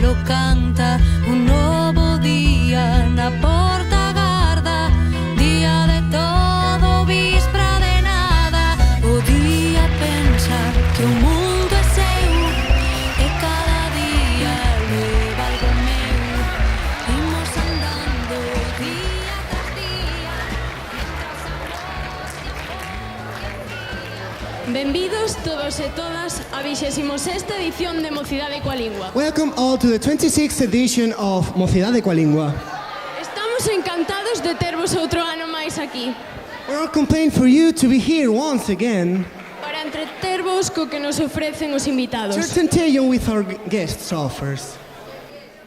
galo canta un novo día na porta garda, día de todo, víspera de nada. O día pensar que o mundo é seu e cada día leva algo meu. Imos andando día tras día mentras a noite. Benvidos todos e todas á 26ª edición de Mocidade coa Lingua. Welcome all to the 26th edition of Mocidade coa Lingua. Estamos encantados de tervos outro ano máis aquí, We're content for you to be here once again para entretervos co que nos ofrecen os invitados. to entertain you with our guests offers.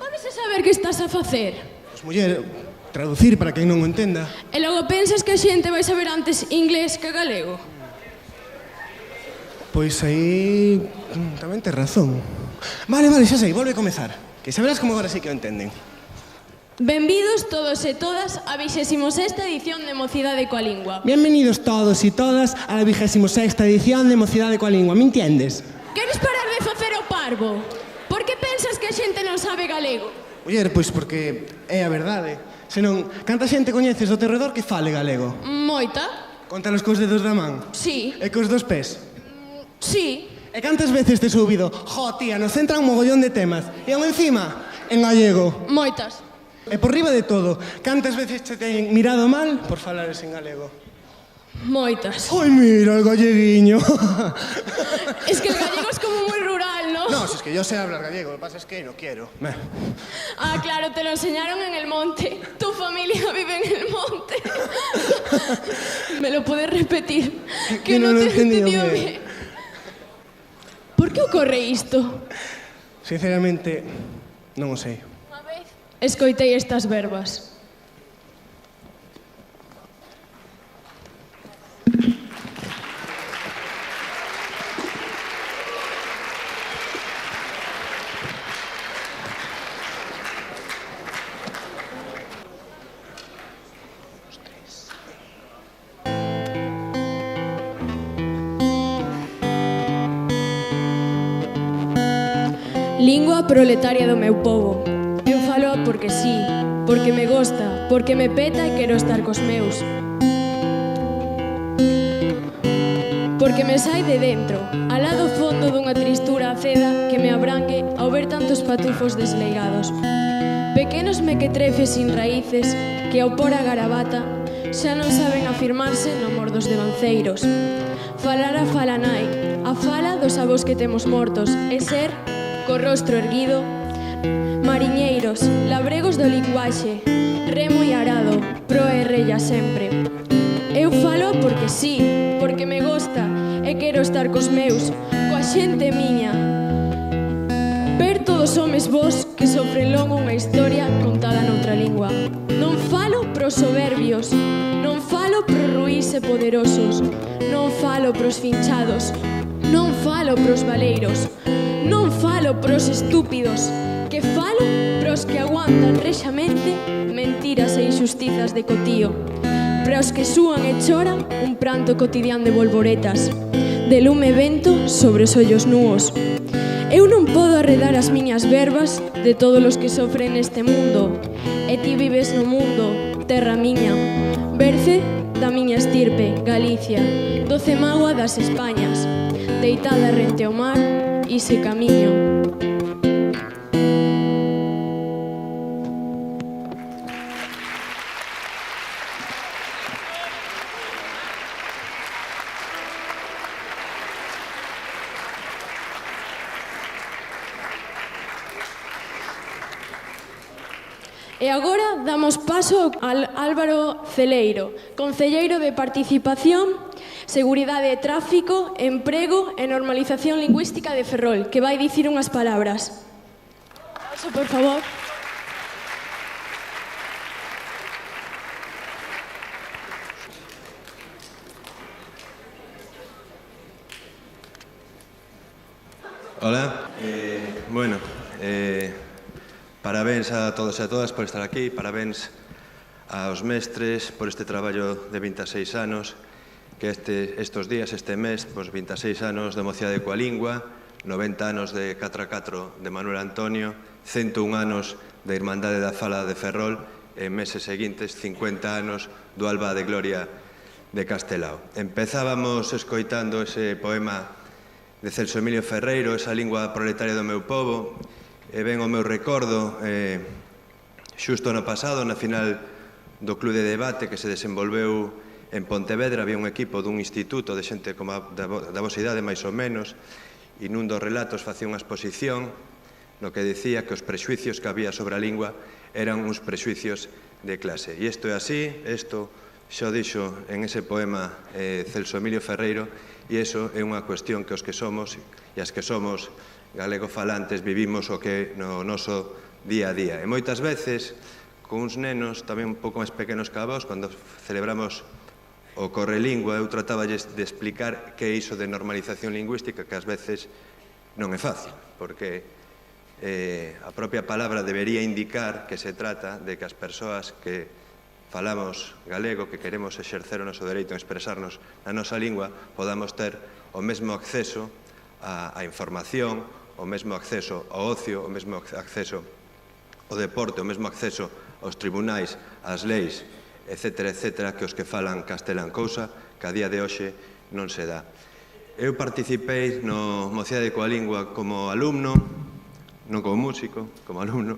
Podes saber que estás a facer? Pues, muller, traducir para quen non o entenda. E logo pensas que a xente vai saber antes inglés que galego? Pois aí tamén tes razón. Vale, xa sei, volve a comezar. Que xa verás como agora sí que o entenden. Benvidos todos e todas á 26ª edición de Mocidade coa Lingua. Bienvenidos todos y todas a la 26ª edición de Mocidade coa Lingua. ¿Me entiendes? Queres parar de facer o parvo? Por que pensas que a xente non sabe galego? Muller, pois porque é a verdade. Senón, canta xente coñeces do teu redor que fale galego? Moita? Contalos cos dedos da man. Sí. E cos dos pés. Sí. E cantas veces tes ouvido? Jo, tía, nos entran un mogollón de temas. E aún encima, en gallego. Moitas. E por riba de todo, cantas veces te ten mirado mal por falares en galego? Moitas. Ai, mira, el galleguiño. Es que el gallego es como muy rural, ¿no? No, si es que yo sé hablar gallego, lo que pasa es que no quiero. Ah, claro, te lo enseñaron en el monte. Tu familia vive en el monte. ¿Me lo puedes repetir? Que non lo te he entendido entendido ben. Por que ocorre isto? Sinceramente, non o sei. Unha vez escoitei estas verbas. Lingua proletaria do meu povo. Eu falo porque sí, porque me gosta, porque me peta e quero estar cos meus. Porque me sai de dentro, alá do fondo dunha tristura aceda que me abrangue ao ver tantos patufos desleigados. Pequenos mequetrefes sin raíces que ao por a garabata xa non saben afirmarse no mor dos devanceiros. Falar a fala nai, a fala dos avós que temos mortos, e ser co rostro erguido, mariñeiros, labregos do linguaxe, remo e arado, proa e rella sempre. Eu falo porque sí, porque me gosta e quero estar cos meus, coa xente miña. Ver todos homes vos que sofren longo unha historia contada noutra lingua. Non falo pros soberbios, non falo pros ruís e poderosos, non falo pros finchados, non falo pros valeiros, non falo pros estúpidos, que falo pros que aguantan rexamente mentiras e injustizas de cotío, pros que súan e choran un pranto cotidián de bolboretas, de lume e vento sobre os ollos núos. Eu non podo arredar as miñas verbas de todos os que sofren neste mundo, e ti vives no mundo, terra miña, berce da miña estirpe, Galicia, doce mágoa das Españas, deitada rente ao mar, ise camiño. E agora damos paso ao Álvaro Celeiro, concelleiro de Participación, Seguridade e Tráfico, Emprego e Normalización Lingüística de Ferrol, que vai dicir unhas palabras. Paso, por favor. Hola, parabéns a todos e a todas por estar aquí, parabéns aos mestres por este traballo de 26 anos, que estes días, este mes, 26 anos de Mocidade coa Lingua, 90 anos de 4x4 de Manuel Antonio, 101 anos da Irmandade da Fala de Ferrol e meses seguintes 50 anos do Alba de Gloria de Castelao. Empezábamos escoitando ese poema de Celso Emilio Ferreiro, esa lingua proletaria do meu povo, e ben o meu recordo, xusto no pasado, na final do Club de Debate que se desenvolveu en Pontevedra, había un equipo dun instituto de xente como da vosa idade, máis ou menos, e nun dos relatos facía unha exposición no que decía que os prexuicios que había sobre a lingua eran uns prexuicios de clase. E isto é así, isto xa o dixo en ese poema Celso Emilio Ferreiro, e iso é unha cuestión que os que somos e as que somos galego-falantes vivimos o que no noso día a día. E moitas veces, con uns nenos tamén un pouco máis pequenos que a vos, cando celebramos o Correlingua, eu trataba de explicar que é iso de normalización lingüística, que ás veces non é fácil, porque a propia palabra debería indicar que se trata de que as persoas que falamos galego, que queremos exercer o noso dereito a expresarnos na nosa lingua, podamos ter o mesmo acceso á información, o mesmo acceso ao ocio, o mesmo acceso ao deporte, o mesmo acceso aos tribunais, ás leis, etcétera, etcétera, que os que falan castelán, cousa que a día de hoxe non se dá. Eu participei no Mocidade coa Lingua como alumno, non como músico, como alumno.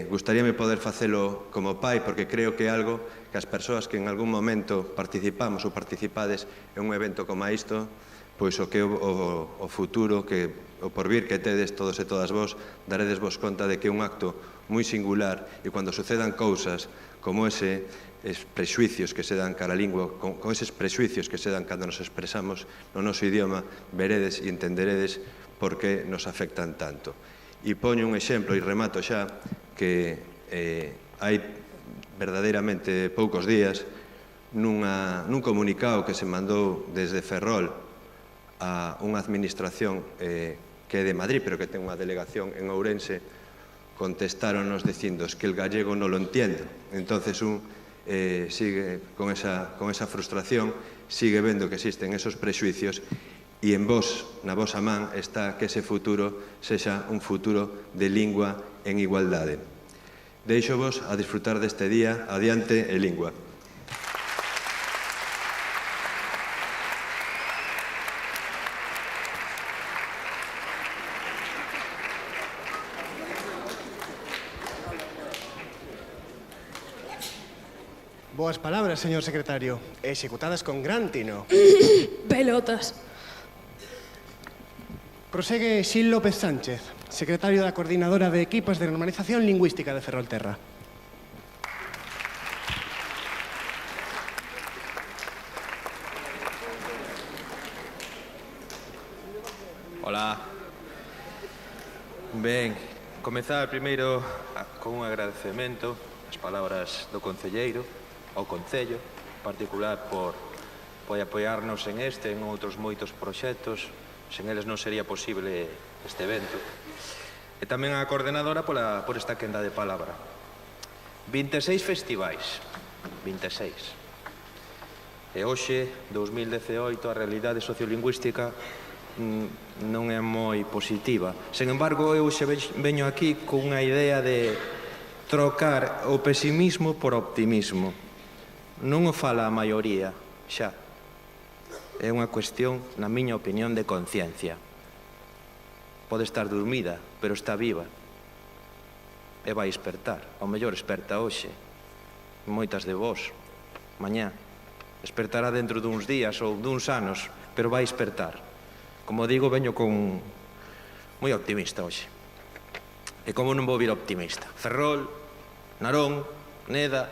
Gustaríame poder facelo como pai, porque creo que é algo que as persoas que en algún momento participamos ou participades en un evento como isto, pois o que o futuro, que o porvir que tedes todos e todas vos, daredes vos conta de que é un acto moi singular, e cando sucedan cousas como ese prexuicios que se dan cara a lingua, con eses prexuicios que se dan cando nos expresamos no noso idioma, veredes e entenderedes por que nos afectan tanto. E poño un exemplo, e remato xa, que hai verdadeiramente poucos días, nun comunicado que se mandou desde Ferrol a unha administración que é de Madrid, pero que ten unha delegación en Ourense, contestáronos dicindo que el gallego non lo entiendo. Entonces sigue con esa frustración, sigue vendo que existen esos prexuicios, e en vos, na vosa man, está que ese futuro sexa un futuro de lingua en igualdade. Deixo vos a disfrutar deste día. Adiante e lingua. Boas palabras, señor secretario, executadas con gran tino. Pelotas. Prosegue Xil López Sánchez, secretario da Coordinadora de Equipos de Normalización Lingüística de Ferrolterra. Ola. Ben, comezar primeiro con un agradecemento as palabras do concelleiro ao Concello, en particular por apoiarnos en este e en outros moitos proxectos. Sen eles non sería posible este evento. E tamén a coordenadora por esta quenda de palabra. 26 festivais, 26. E hoxe, 2018, a realidade sociolingüística non é moi positiva. Sen embargo, eu hoxe veño aquí con unha idea de trocar o pesimismo por optimismo. Non o fala a maioría, xa. É unha cuestión, na miña opinión, de conciencia. Pode estar dormida, pero está viva. E vai espertar. Ao mellor esperta hoxe. Moitas de vos. Mañá. Espertará dentro duns días ou duns anos, pero vai espertar. Como digo, veño con moi optimista hoxe. E como non vou vir optimista? Ferrol, Narón, Neda,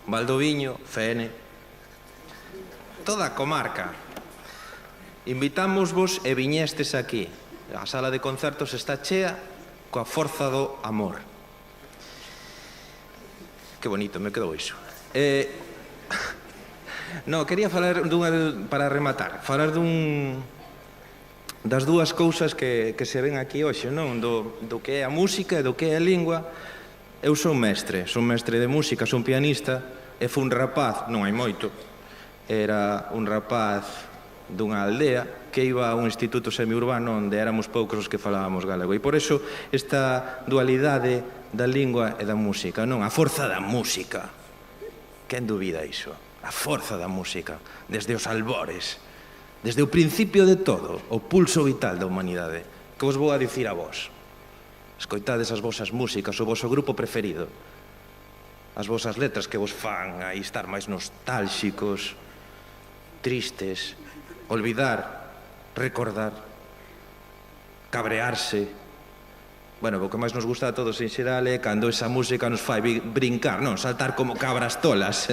Valdoviño, Fene, toda a comarca. Invitámosvos e viñestes aquí. A sala de concertos está chea coa forza do amor. Que bonito, me quedou iso. No, quería falar para rematar, falar das dúas cousas que se ven aquí hoxe, non? Do que é a música e do que é a lingua. Eu son mestre de música, son pianista, e fui un rapaz, non hai moito, era un rapaz dunha aldea que iba a un instituto semiurbano onde éramos poucos os que falábamos galego. E por eso esta dualidade da lingua e da música, non? A forza da música. Quen dubida iso? A forza da música, desde os albores, desde o principio de todo, o pulso vital da humanidade. Que vos vou a dicir a vos? Escoitades as vosas músicas, o voso grupo preferido, as vosas letras que vos fan aí estar máis nostálxicos, tristes, olvidar, recordar, cabrearse. Bueno, o que máis nos gusta a todos en xeral é cando esa música nos fai brincar, non? Saltar como cabras tolas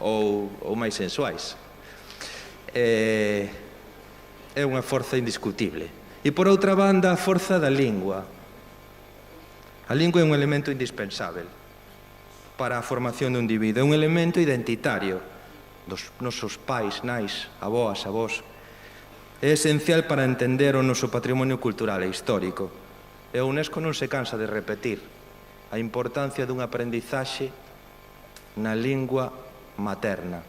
ou máis sensuais. É unha forza indiscutible. E por outra banda, a forza da lingua. A lingua é un elemento indispensável para a formación do individuo, é un elemento identitario dos nosos pais, nais, avós, avós. É esencial para entender o noso patrimonio cultural e histórico. E a UNESCO non se cansa de repetir a importancia dun aprendizaxe na lingua materna.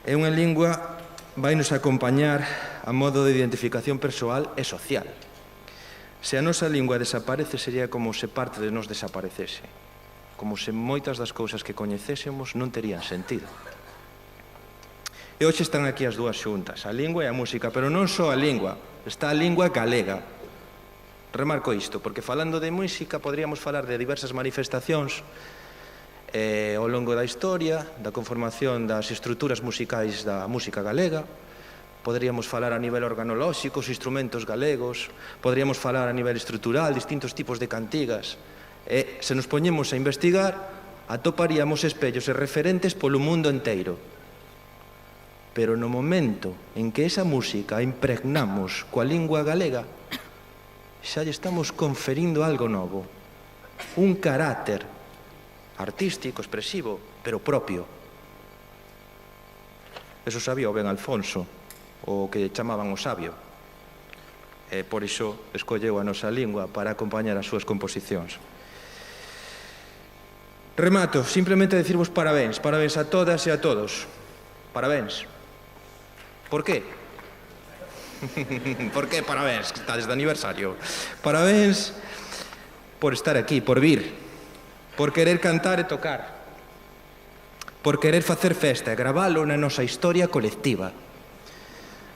É unha lingua vai nos acompañar a modo de identificación persoal e social. Se a nosa lingua desaparece, sería como se parte de nós desaparecese. Como se moitas das cousas que coñecésemos non terían sentido. E hoxe están aquí as dúas xuntas, a lingua e a música, pero non só a lingua, está a lingua galega. Remarco isto, porque falando de música poderíamos falar de diversas manifestacións ao longo da historia, da conformación das estruturas musicais da música galega. Poderíamos falar a nivel organolóxico, os instrumentos galegos, poderíamos falar a nivel estrutural, distintos tipos de cantigas. E se nos poñemos a investigar, atoparíamos espellos e referentes polo mundo enteiro. Pero no momento en que esa música a impregnamos coa lingua galega, xa lle estamos conferindo algo novo, un carácter artístico, expresivo, pero propio. Eso sabía o ben Alfonso, o que chamaban o sabio. E por iso escolleu a nosa lingua para acompañar as súas composicións. Remato, simplemente decirvos parabéns, parabéns a todas e a todos. Parabéns. Por qué? Por que parabéns? Estades de aniversario. Parabéns por estar aquí, por vir, por querer cantar e tocar, por querer facer festa e gravalo na nosa historia colectiva,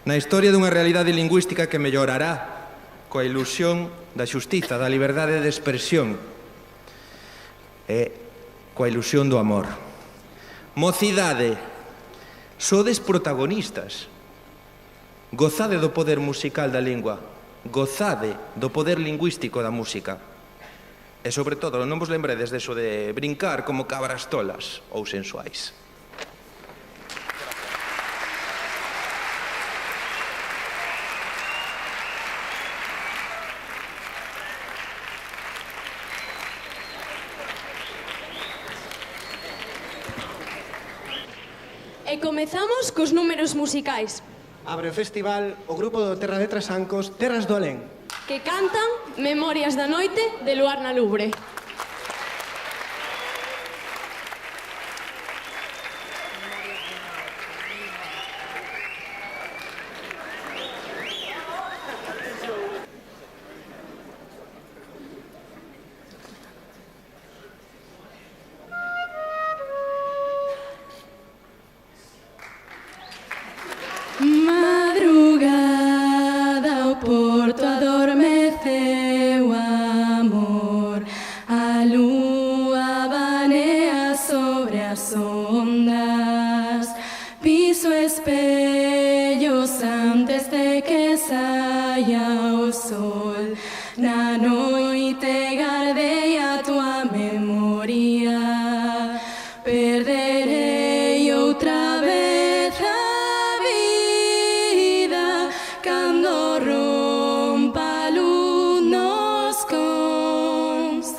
na historia dunha realidade lingüística que mellorará coa ilusión da xustiza, da liberdade de expresión e coa ilusión do amor. Mocidade, sodes protagonistas. Gozade do poder musical da lingua, gozade do poder lingüístico da música. E, sobre todo, non vos lembredes deso de brincar como cabras tolas ou sensuais. E comezamos cos números musicais, Abre o festival o grupo do Terra de Trasancos, Terras do Alén. que cantan Memorias da noite de Luar na Lubre. Madrugada o porto adormeceu, amor. A lúa banea sobre as ondas. Piso espellos antes de que saia o sol. Na noite guardei a tua memoria. Perderei outra vez a vida cando rompa a luz nos cons.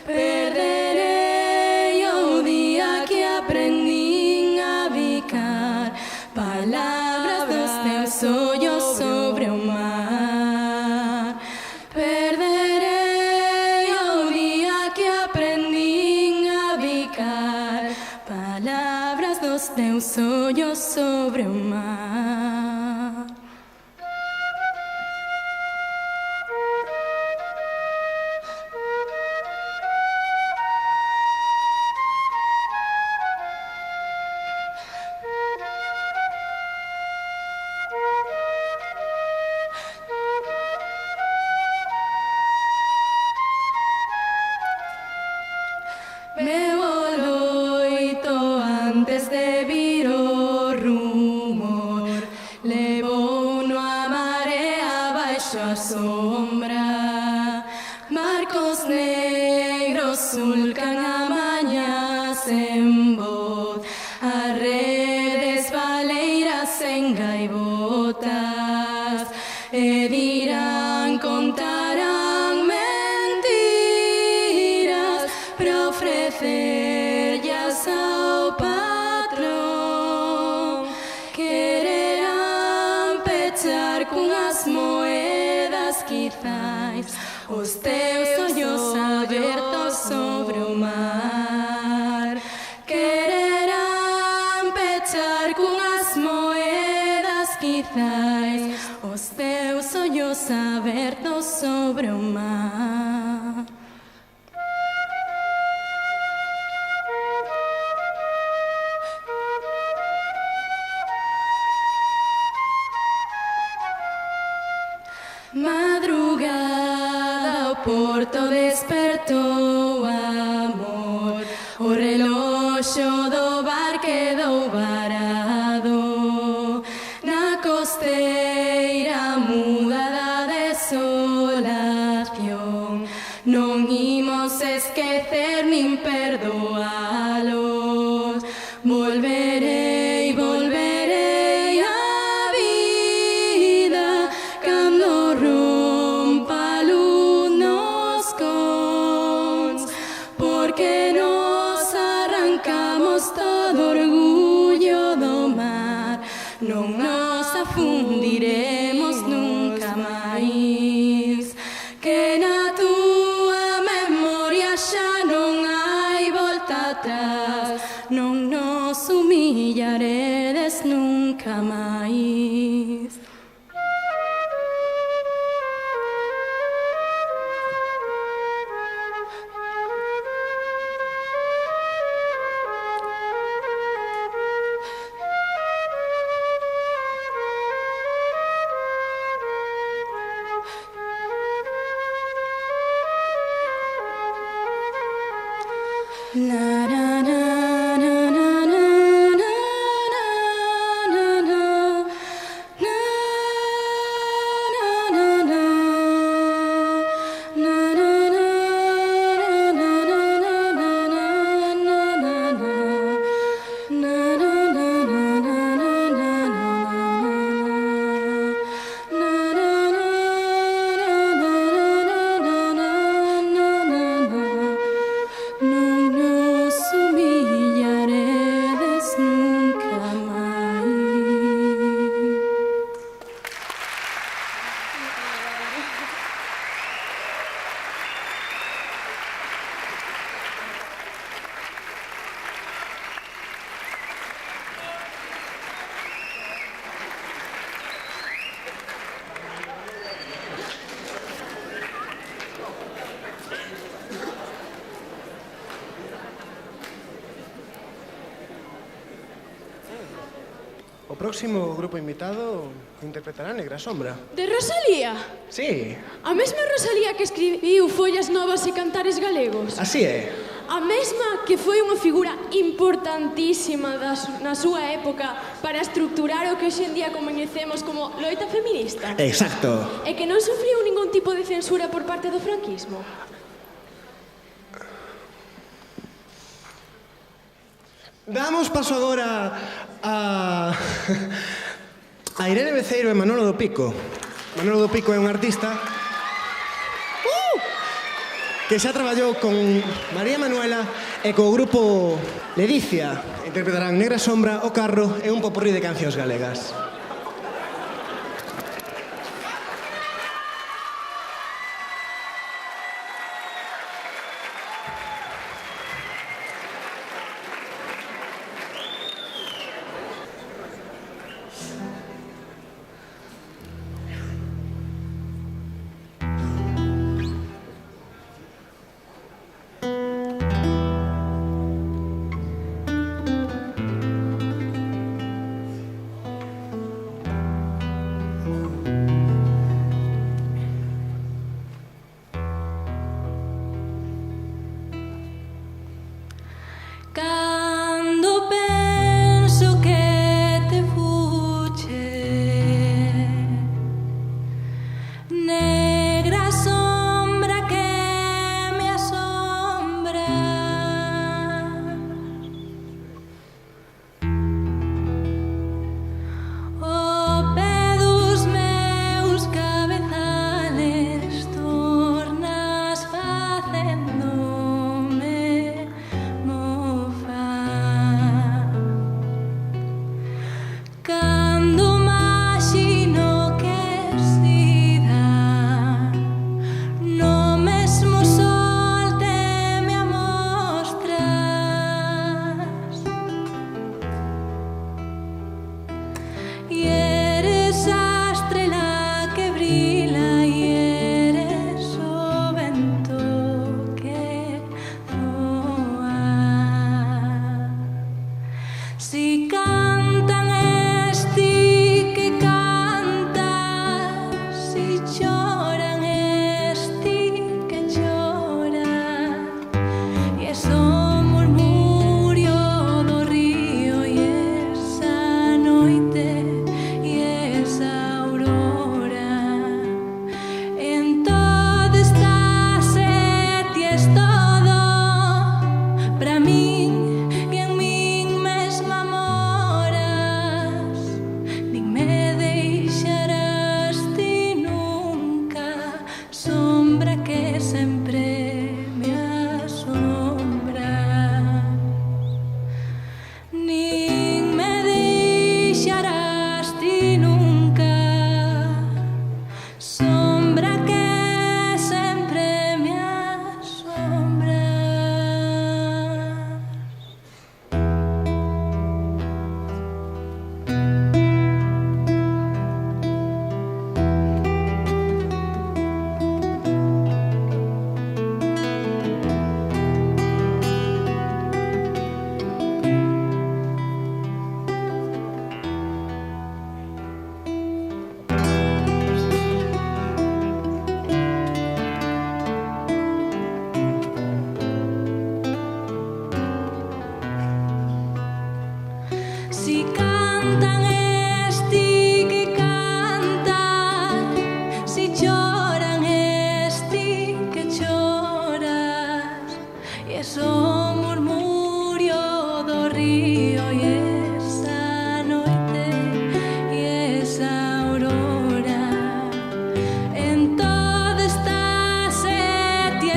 Perderei o día que aprendín a bicar palabras dos teus ollos sobre o mar. Perderei o día que aprendín a bicar palabras dos teus ollos sobre o mar. Me loito antes de vir o rumor, levou no a marea baixo a sombra. Barcos negros sulcan a mañá sen voz, as redes baleiras en gaivotas, e dirán, contarán mentiras para ofrecerllas ao patrón. Quererán pechar cunhas moedas quizais os teus ollos abertos sobre o mar. Quererán pechar cunhas moedas quizais os teus ollos abertos sobre o mar. Madrugada o porto despertou amor, o reloxo do bar quedou varado na costeira muda da desolación. Non imos esquecer nin perdoalos, volverei, volverei á vida cando rompa a luz nos cons, porque nos arrancamos todo orgullo do mar, non nos afundiremos nunca máis, que na túa memoria xa non hai volta atrás, non nos humillaredes nunca máis. La na na na na na na na na na O próximo grupo invitado interpretará Negra Sombra. De Rosalía? Sí, A mesma Rosalía que escribiu Follas Novas e Cantares Galegos? así é. A mesma que foi unha figura importantísima na súa época para estructurar o que hoxe en día coñecemos como loita feminista? Exacto. E que non sufriu ningún tipo de censura por parte do franquismo? Damos paso agora a Irene Beceiro e Manolo do Pico. Manolo do Pico é un artista que xa traballou con María Manuela e co grupo Ledicia. Interpretarán Negra Sombra, O Carro e un popurrí de cancións galegas.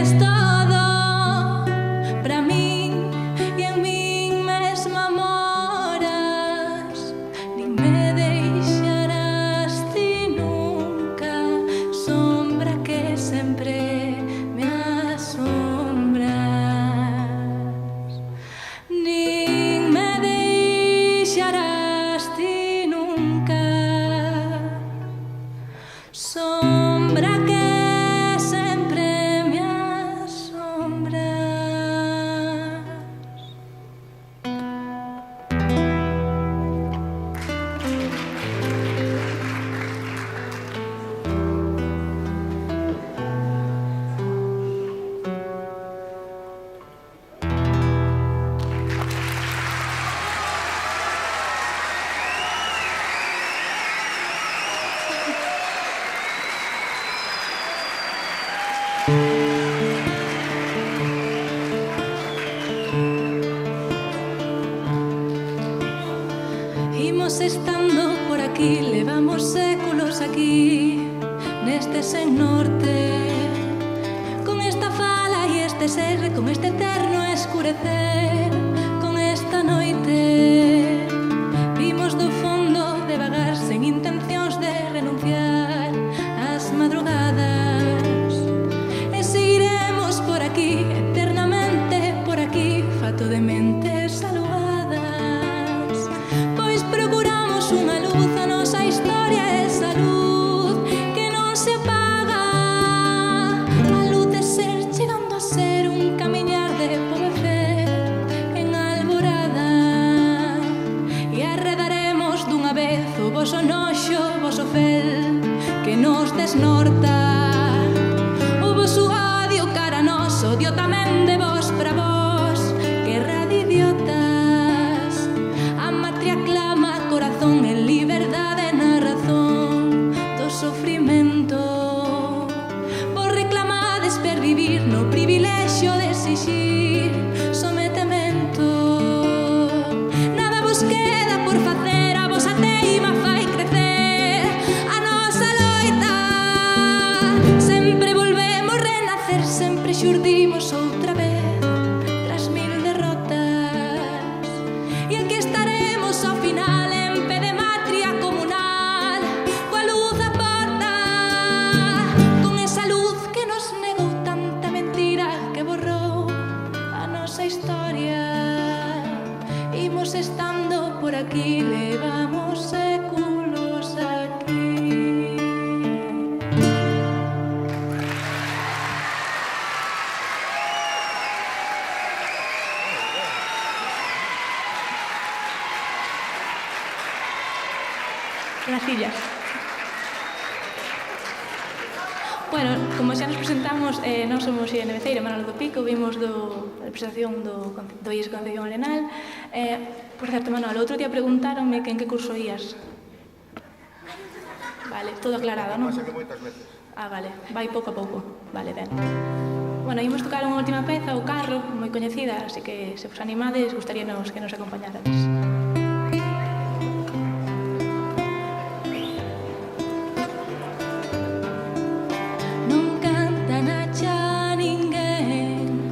es todo para min e en min mesma moras, nin me deixarás ti nunca, sombra que sempre me asombras, nin me deixarás ti nunca, sombra que sempre me asombras. Imos estando por aquí, levamos séculos aquí, neste sen norte, con esta fala e este ser, con este eterno escurecer, con esta noite. Vimos do fondo de vagar, sen intencións de renunciar ás madrugadas, e seguiremos por aquí, eternamente por aquí, fato de mentes alugadas, pois procuramos unha luz, a nosa historia é esa luz que non se apaga, a luz de ser chegando a ser un camiñar de poecer en alborada, e arredaremos dunha vez o voso noxo, o voso fel que nos desnorta, o voso odio cara a nos, odio tamén de vos para vos, guerra de idiotas, a matria clama corazón en liberdade na razón do sofrimento, vos reclamades pervivir no privilexio de exixir sometemento, nada vos queda por facer, a vosa teima fai crecer a nosa loita, sempre volvemos renacer, sempre xurdimos outra vez tras mil derrotas, e aquí estaremos ao final en pé de matria comunal, coa luz á porta, con esa luz que nos negou tanta mentira que borrou a nosa historia. Imos estando por aquí, levamos séculos aquí. Gracillas. Bueno, como xa nos presentamos, nós somos Irene Beceira e Manolo do Pico, vimos da presentación do IES Concepción Arenal. Por certo, Manolo, outro día preguntáronme que en que curso ías. Vale, todo aclarado, non? Pasa que moitas veces. Ah, vale, vai pouco a pouco. Vale, ben. Bueno, imos tocar unha última peza, o Carro, moi coñecida, así que se vos animades, gustaríanos que nos acompañarades. Non canta na cha ninguén,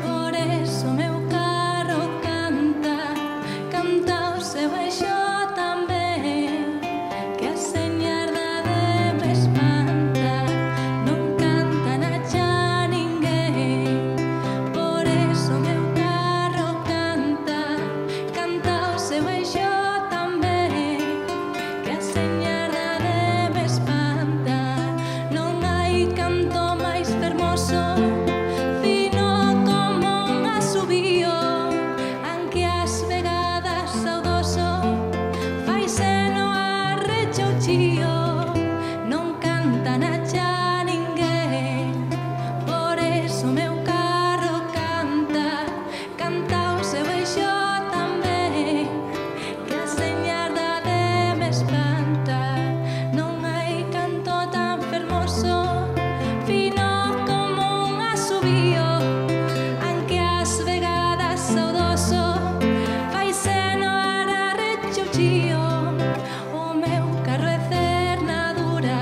por eso meu carro canta, canta o seu eixo tamén, que a señardade me espanta. Non canta na cha ninguén, por eso meu carro canta, canta o seu eixo tamén, que a señardade me espanta. Non hai canto máis fermoso, fino como un asubío, aunque ás vegadas saudoso, faise no arrecho chío. Non canta na cha ninguén, por eso meu carro canta, canta o seu eixo tamén, que a señardade me espanta. Non hai canto tan fermoso, fino como un asubío, aunque ás vegadas saudoso, faise no arrecho chío. O meu carro é cernadura,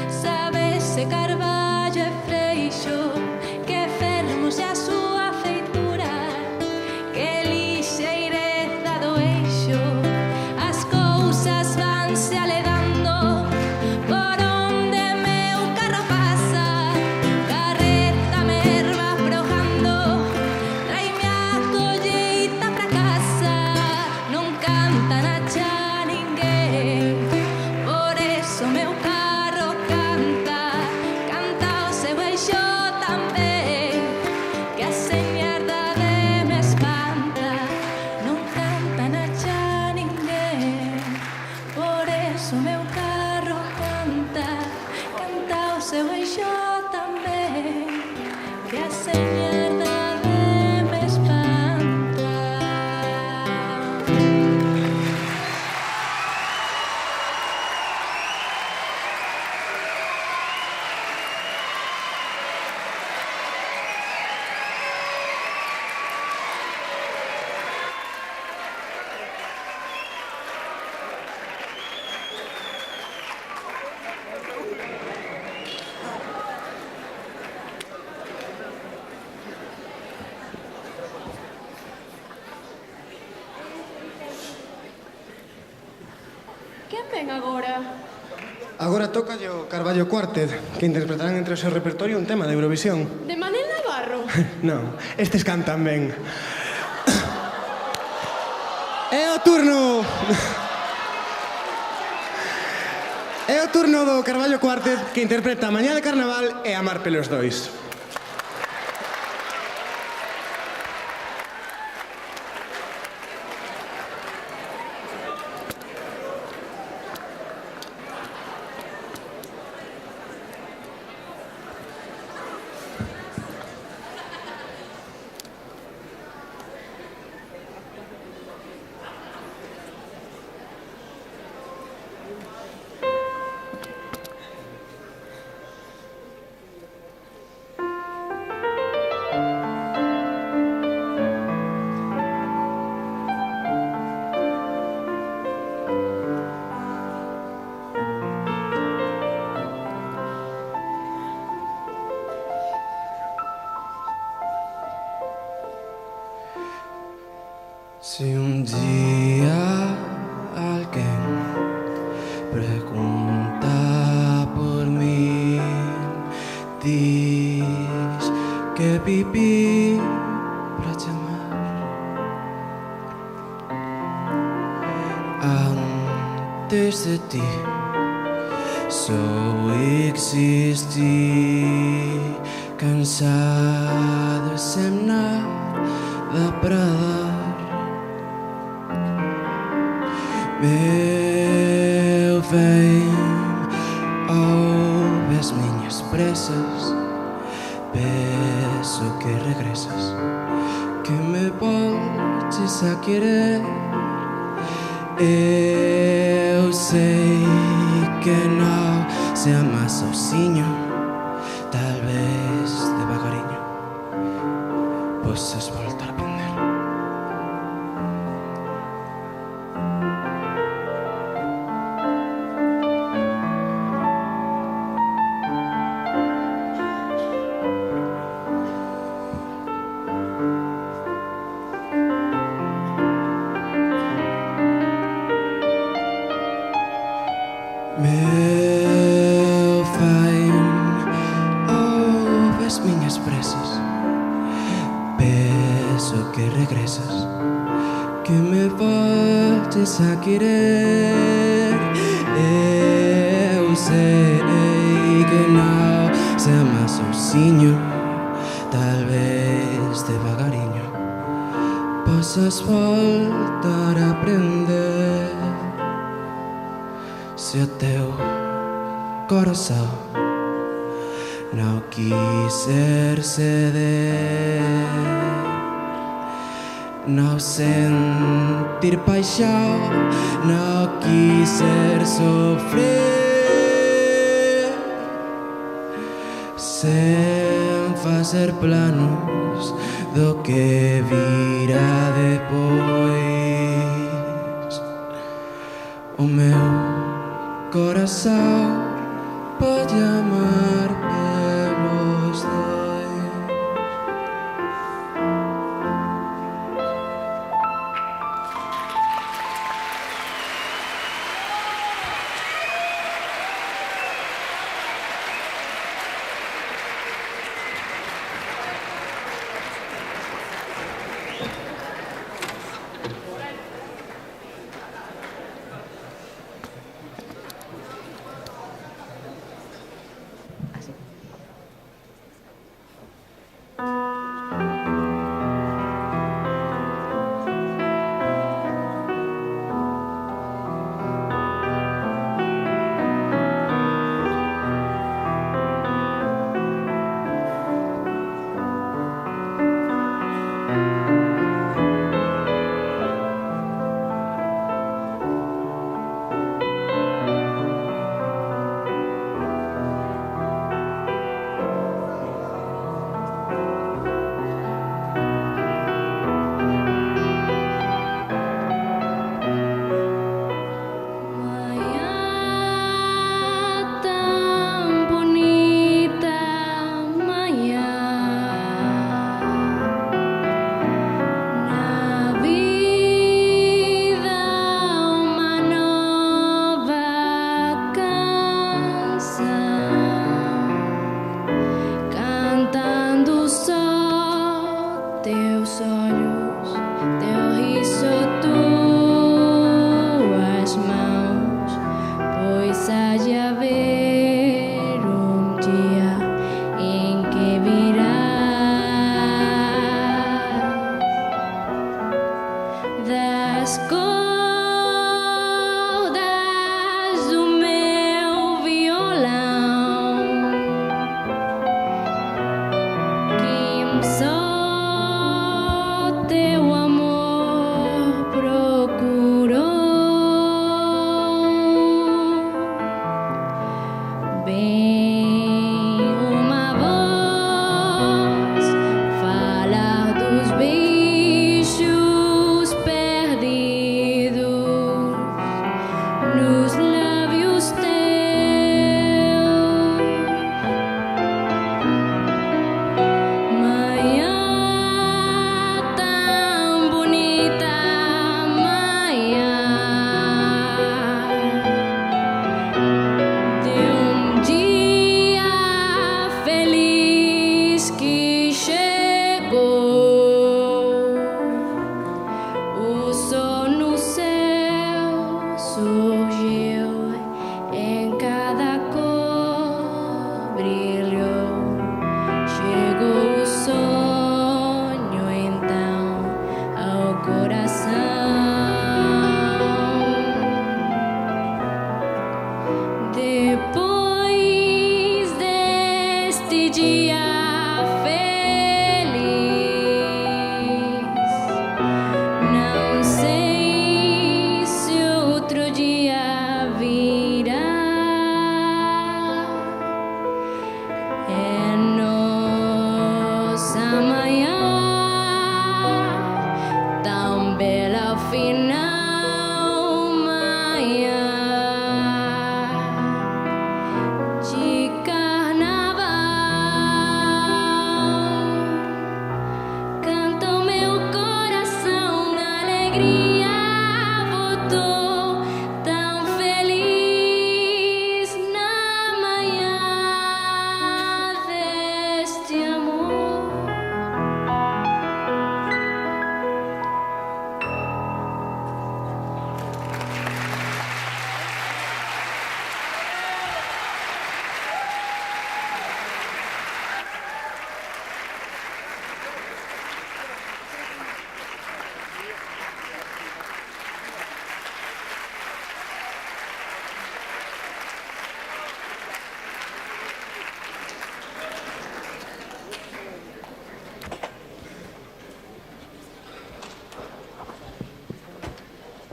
sabese carballo e freixo, que a señardade me espanta. Quen ven agora? Agora toca o Carballo Quartet, que interpretarán entre o seu repertorio un tema de Eurovisión. De Manel Navarro? Non, estes cantan ben. É o turno... É o turno do Carballo Quartet, que interpreta Mañá de Carnaval e Amar pelos dois. Si un día alguien pregunta por mí, diz que viví para te amar. Antes de ti só existi, cansado e sem nada para dar. Meu bem, ouve as minhas pressas, peço que regressas, que me voltes a querer. Eu sei que não se ama sozinho, talvez devagarinho possas voltar a aprender. Meu bem, ouve as minhas preces, peço que regressas, que me voltes a querer. Eu sei que não se ama sozinho, talvez devagarinho possas voltar a aprender. Se o teu coração não quiser ceder, não sentir paixão, não quiser sofrer, sem fazer planos do que virá depois, o meu coração pode amar pelos dois.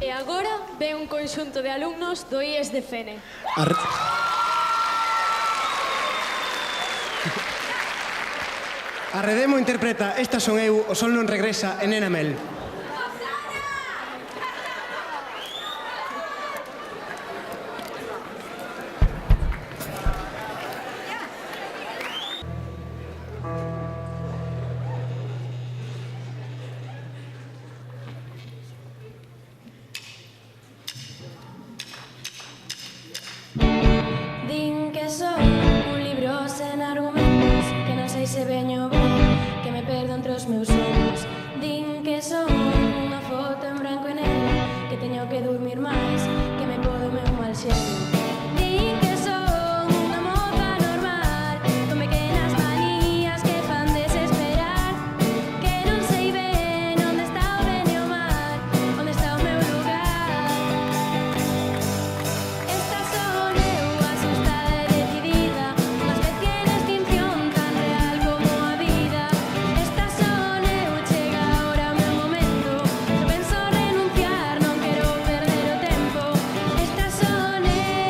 E agora ven un conxunto de alumnos do IES de Fene. Arredemo interpreta Esta son eu, o sol non regresa e Nena Mel. Din que son un libro sen argumentos, que non sei se veño ben, que me perdo entre os meus sonhos. Din que son unha foto en branco e negro, que teño que dormir máis, que me podo meu mal xeiro. Din que son unha moza normal, con pequenas manías que fan desesperar, que non sei ben onde está o ben e o mal, onde está o meu lugar. Esta son eu, asustada e decidida, unha especie de extinción tan real como a vida. Esta son eu, chega agora o meu momento, eu penso renunciar, non quero perder o tempo. Esta son eu.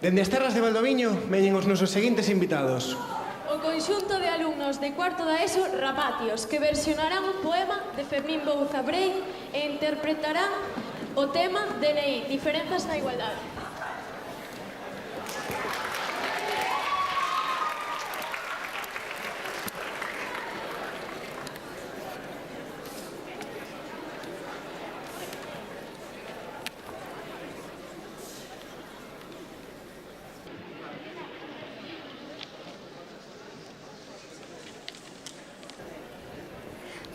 Dende as terras de Valdoviño veñen os nosos seguintes invitados. O conxunto de alumnos de cuarto da ESO Rapatios, que versionarán un poema de Fermín Bouza Brei e interpretarán o tema DNI, Diferenzas na Igualdade.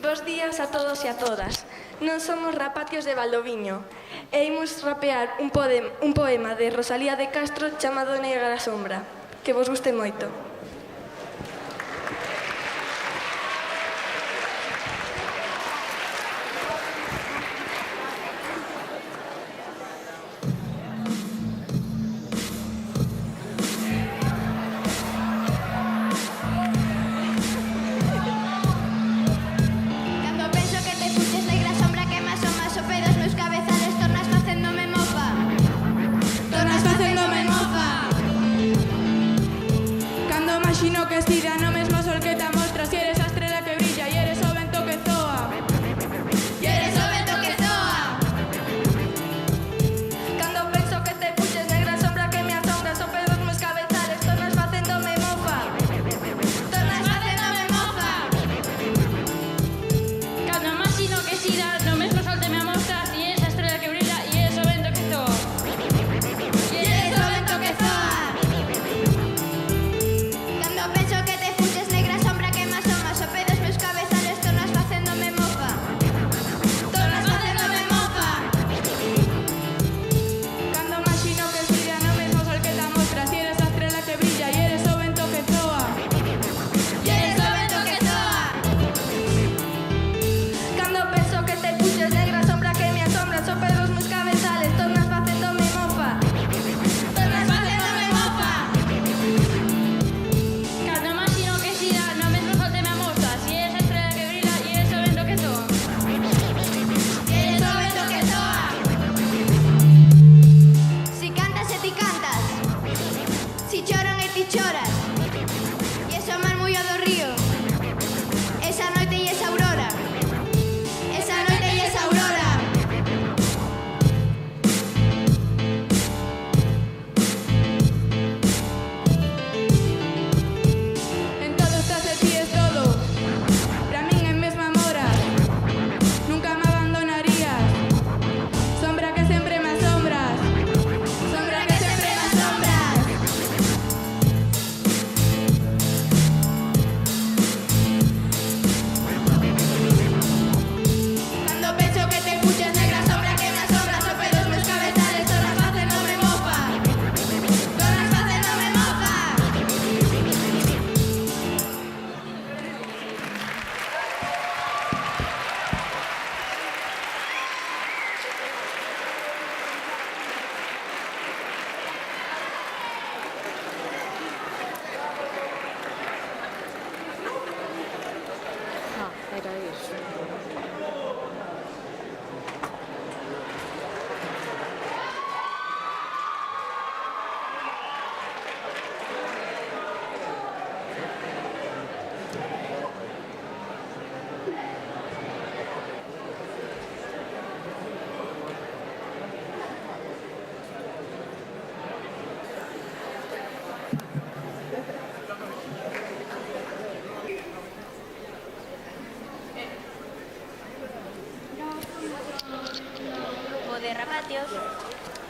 Bos días a todos e a todas. Non somos Rapatios de Valdoviño e imos rapear un poema de Rosalía de Castro chamado Negra Sombra. Que vos guste moito.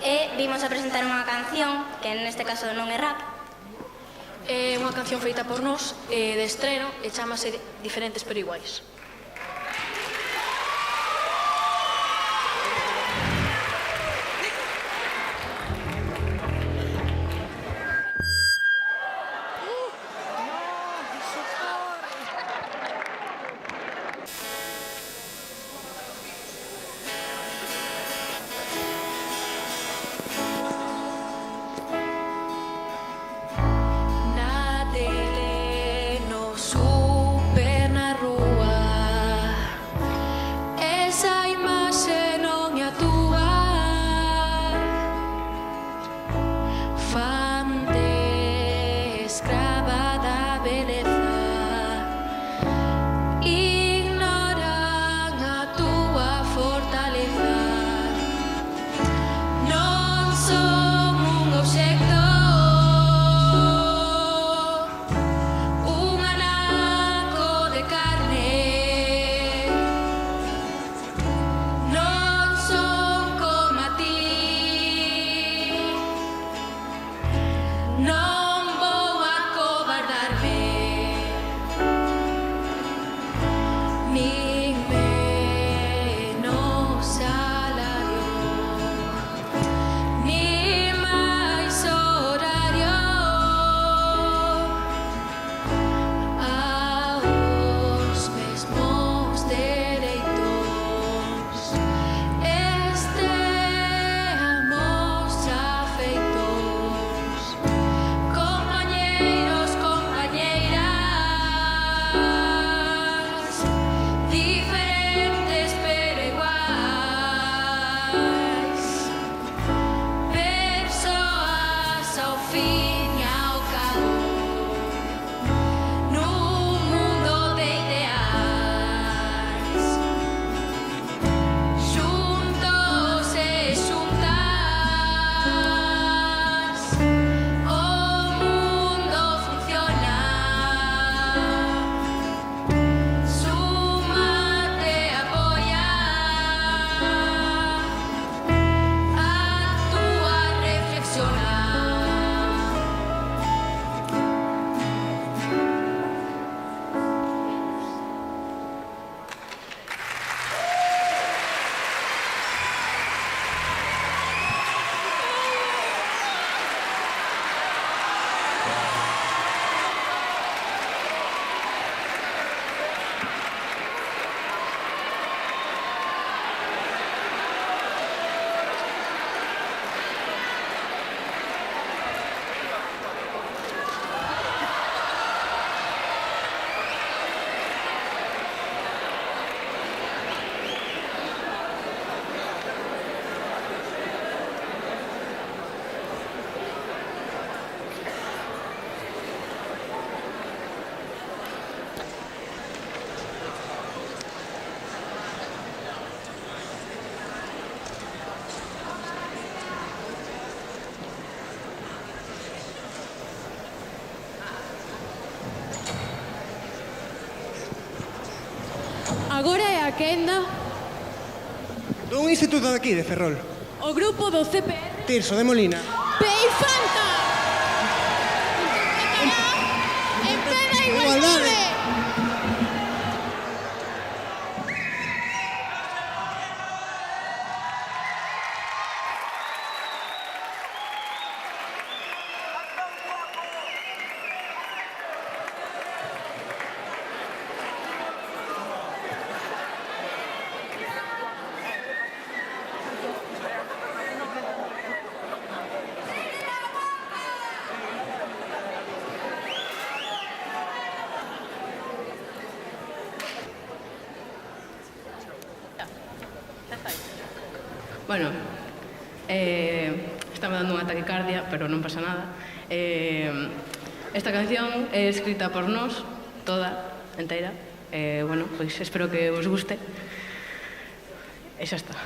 e vimos a presentar unha canción que neste caso non é rap. É unha canción feita por nós de estreno e chamase Diferentes pero iguais. Na tele, no super, na rúa, esa imaxe non é a túa. Fante escrava da beleza, ignoran a túa fortaleza. Non son un obxecto, un anaco de carne. Non son como a ti, non vou acobardarme, nin menos salario, ni máis horario aos mesmos dereitos. Esteamos afeitos, compañeiros, compañeiras, diferentes pero iguais, persoas ao fin e ao cabo, nun mundo de ideais, xuntos e xuntas, o mundo funciona. Súmate, apoia, actúa, reflexiona. Agora é a quenda Dun instituto de aquí, de Ferrol. o grupo do CPR Tirso de Molina. Peifanta. En plena igualdade. Bueno, está me dando unha taquicardia, pero non pasa nada. Esta canción é escrita por nós, toda, inteira. Bueno, pois espero que vos guste. E xa está.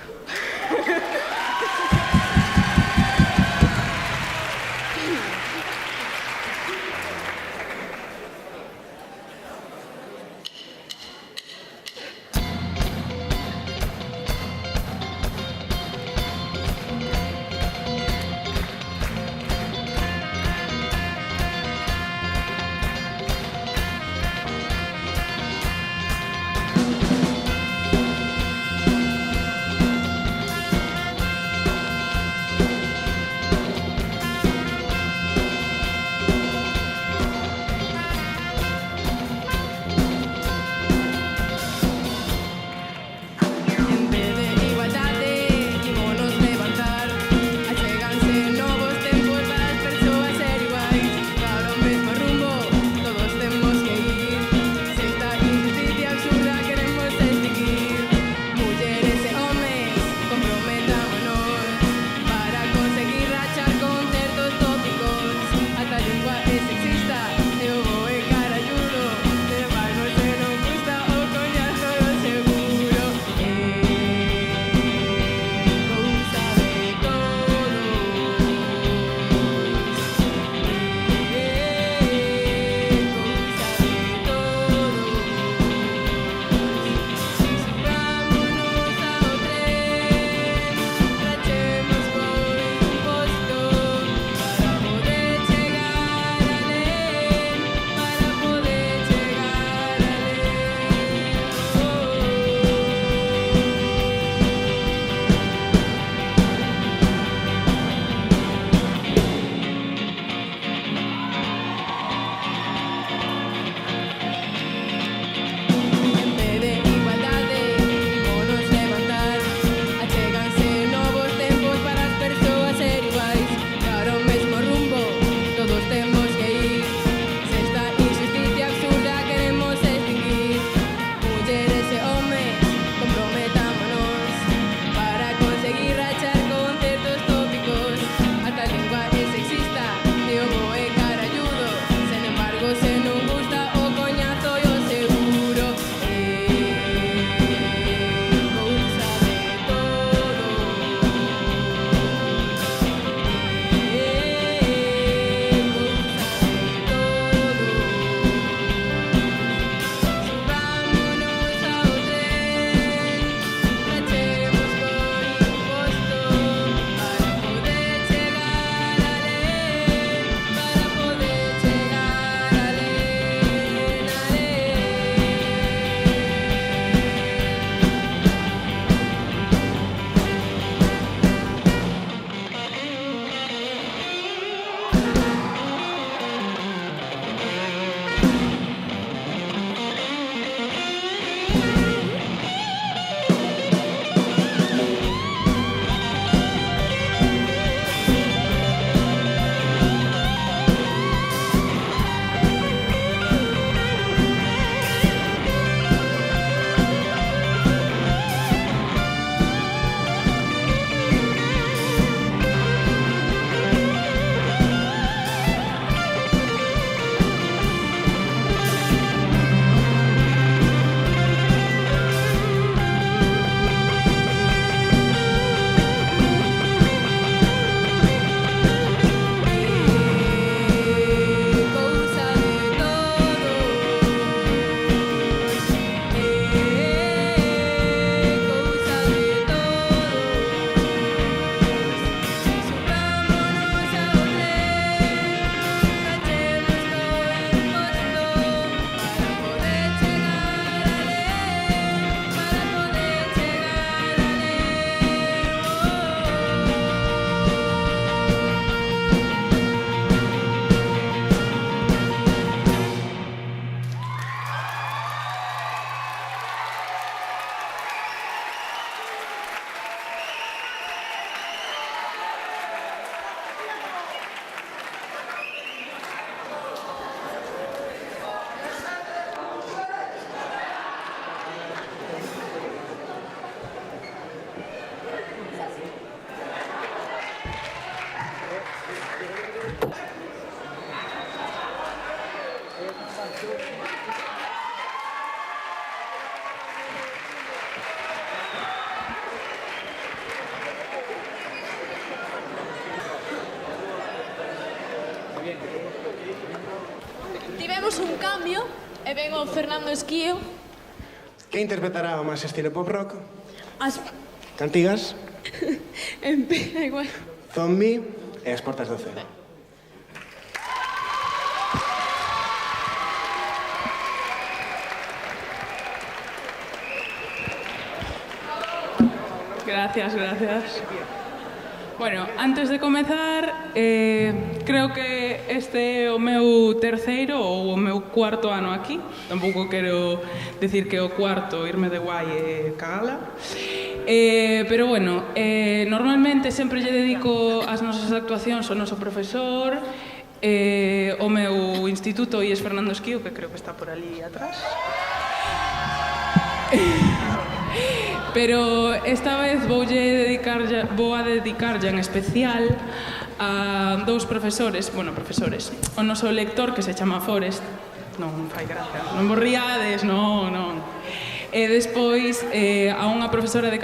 Tivemos un cambio e ven o Fernando Esquío. Que interpretará o máis estilo pop rock? As... Cantigas, Empeza igual. Zombie e As portas do ceo. Gracias. Bueno, antes de comezar, creo que este é o meu terceiro ou o meu cuarto ano aquí. Tampouco quero decir que o cuarto irme de guai e cagala. Pero bueno, normalmente sempre lle dedico as nosas actuacións ao noso profesor, o meu instituto IES Fernando Esquío, que creo que está por ali atrás. Pero esta vez vou a dedicar en especial a dous profesores, o noso lector que se chama Forest, non fai gracia, non vos riades, non. E despois a unha profesora de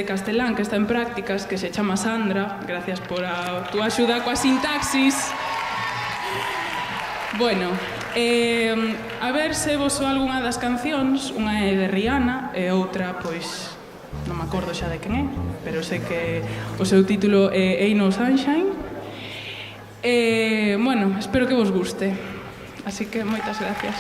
castelán que está en prácticas que se chama Sandra, gracias por a túa axuda coa sintaxis. Bueno, a ver se vos soa algunha das cancións. Unha é de Rihanna e outra, pois, non me acordo xa de quen é, pero sei que o seu título é Ain't No Sunshine. Bueno, espero que vos guste. Así que moitas gracias.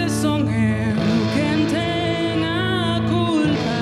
Son eu quen ten a culpa.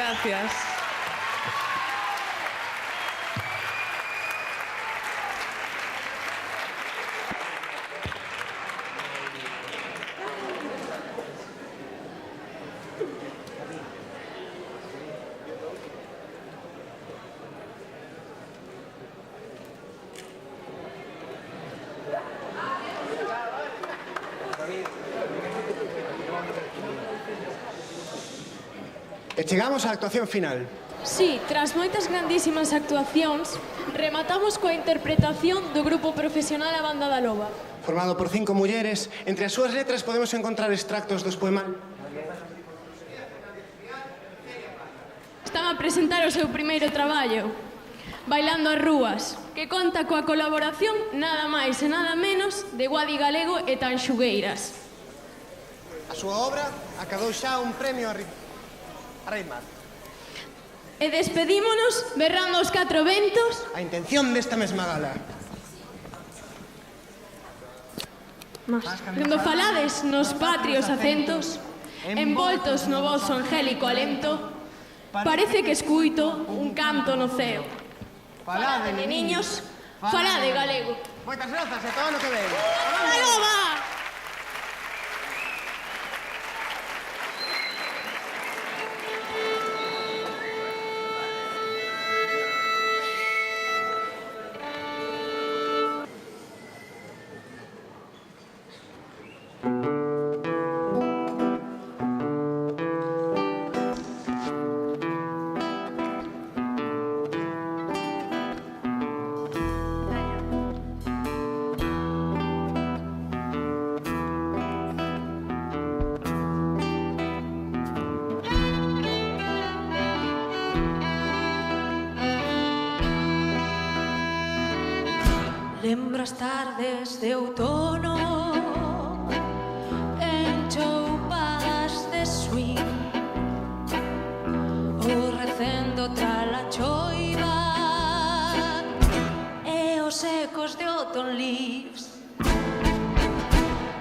Gracias. E chegamos á actuación final. Sí, tras moitas grandísimas actuacións, rematamos coa interpretación do grupo profesional A Banda da Loba. Formado por 5 mulleres, entre as súas letras podemos encontrar extractos dos poemas. Están a presentar o seu primeiro traballo, Bailando as Rúas, que conta coa colaboración nada máis e nada menos de Guadi Galego e Tanxugueiras. A súa obra acadou xa un premio a Reimar. E despedímonos berrando os 4 ventos A intención desta mesma gala. cando falades nos patrios acentos, envoltos no voso angélico alento, parece que escuito un canto no ceo. Falade, neniños, falade galego. Moitas grazas e todo o que ven. ¡A Loba! Lembro as tardes de outono enchoupadas de swing, o recendo tras a choiva e os ecos de Autumn Leaves,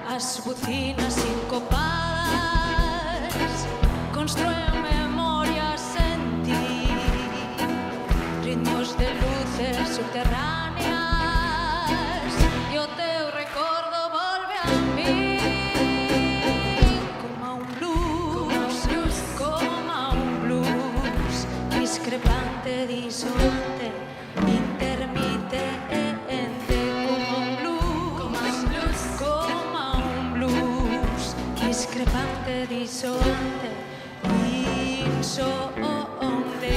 as bucinas sincopadas construen memorias en ti, ritmos de luces subterráneas. Discrepante, disonante, intermitente, como un blues, discrepante, disonante, insonante.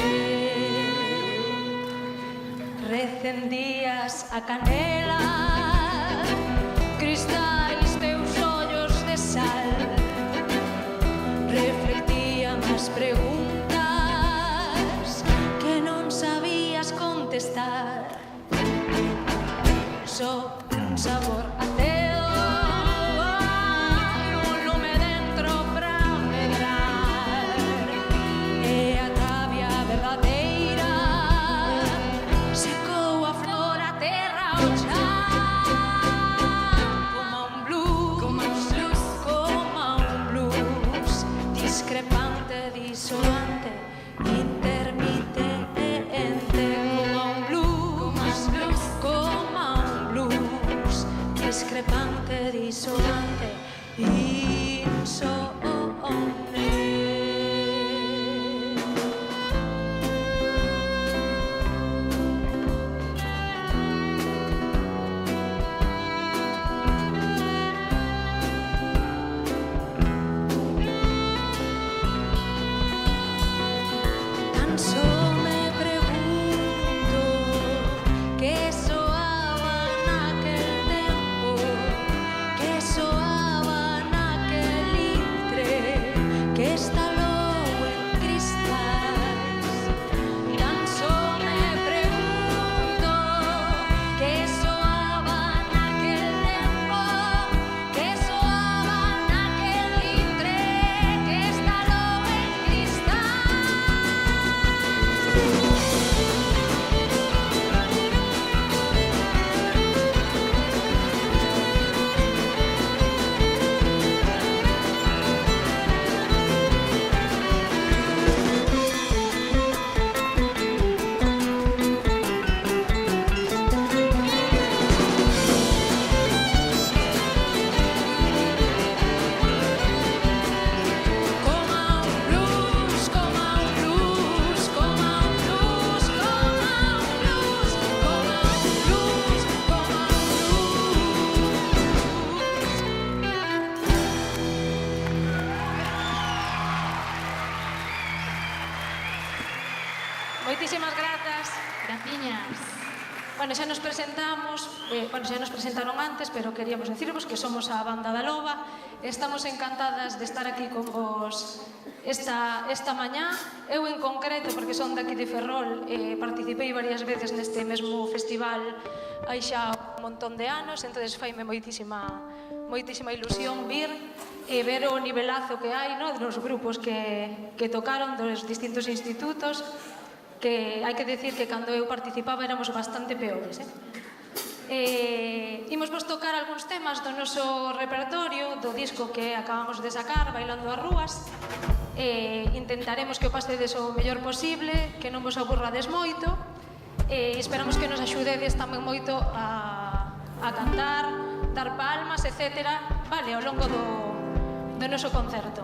Recendías a canela, cristais teus ollos de sal, reflectían as preguntas contestar, só un sabor a teo e un lume dentro pra medrar, e a cavia verdadeira secou a flor, a terra, o chan, como un blues, discrepante, disonante, intermitente, discrepante, disonante, insonante. Tan só me pregunto que soaba naquel tempo, que soaba Moitísimas grazas. Graciñas. Bueno, xa nos presentamos, xa nos presentaron antes, pero queríamos decirvos que somos a Banda da Loba. Estamos encantadas de estar aquí con vos esta mañá. Eu en concreto, porque son daqui de Ferrol, participei varias veces neste mesmo festival hai xa un montón de anos, entonces faime moitísima ilusión vir e ver o nivelazo que hai, no, dos grupos que tocaron dos distintos institutos, que hai que decir que cando eu participaba éramos bastante peores. Imos vos tocar algúns temas do noso repertorio, do disco que acabamos de sacar, Bailando as Rúas. Intentaremos que o pasedes o mellor posible, que non vos aburrades moito, e esperamos que nos axudedes tamén moito a cantar, dar palmas, etc. Vale, ao longo do noso concerto.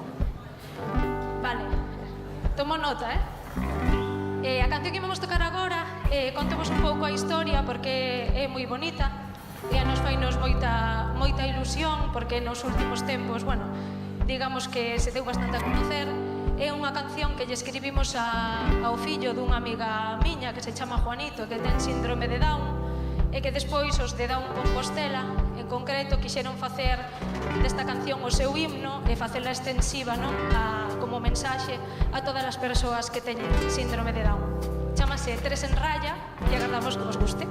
Vale, tomo nota, A canción que vamos tocar agora, contovos un pouco a historia porque é moi bonita e a nos fainos moita ilusión porque nos últimos tempos, bueno, digamos que se deu bastante a conocer. É unha canción que lle escribimos ao fillo dunha amiga miña que se chama Juanito, que ten síndrome de Down, e que despois os de Down Compostela, en concreto, quixeron facer desta canción o seu himno e facela extensiva, non? Como mensaxe a todas as persoas que teñen síndrome de Down. Chámase Tres en Raya e agardamos que vos guste.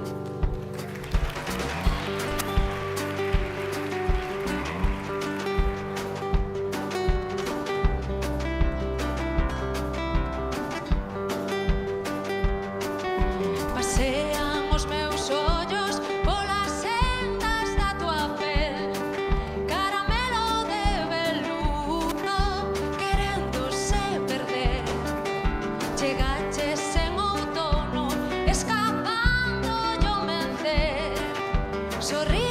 Pasean os meus ollos polas sendas da tua pel, caramelo de veludo querendo se perder. Chegaches en outono escapando yo mencer, sorri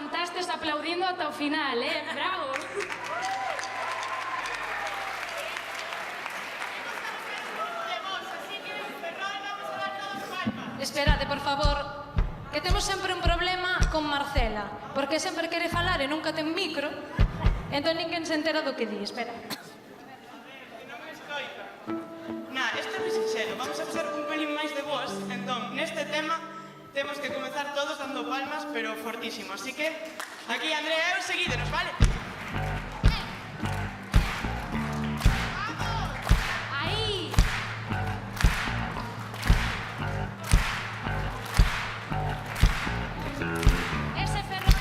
aguantastes aplaudindo ata o final, bravo. Esperade, por favor, que temos sempre un problema con Marcela, porque sempre quere falar e nunca ten micro, entón ninguén se entera do que di. Espera. Isto é moi sinxelo, vamos a facer un pelín máis de voz, entón, neste tema temos que comezar todos dando palmas, pero fortísimo, así que aquí Andrea e eu seguídenos, vale? Aí! Ese Ferrol.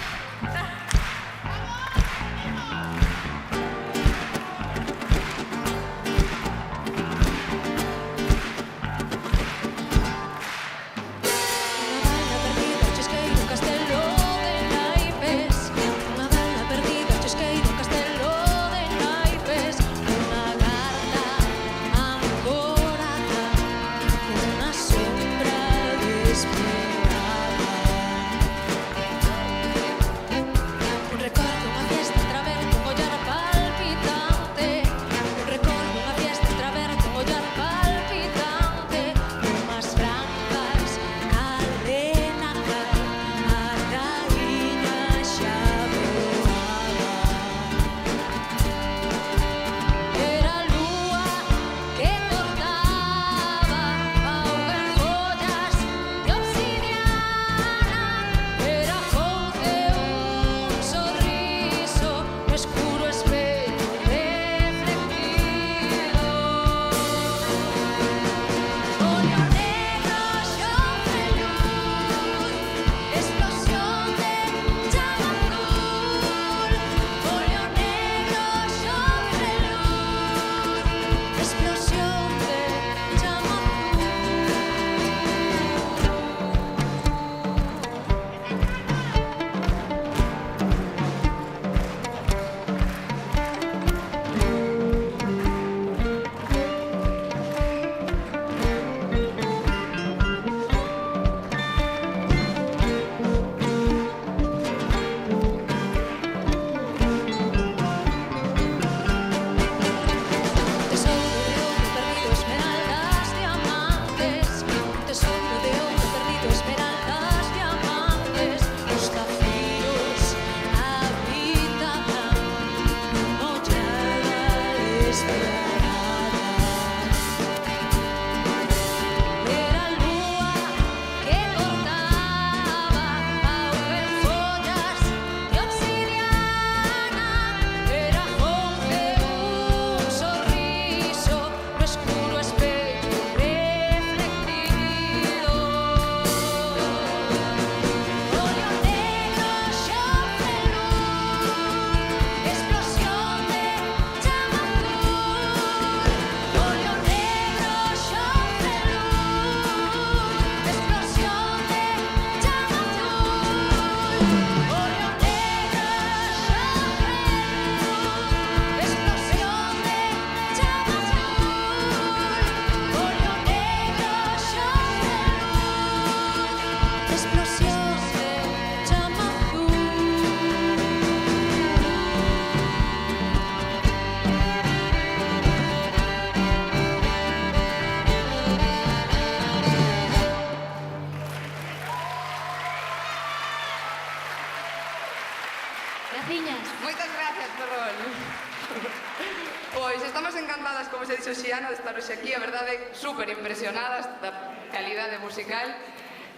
Pois estamos encantadas, como se dixo Xiana, de estar hoxe aquí, a verdade, super impresionadas da calidade musical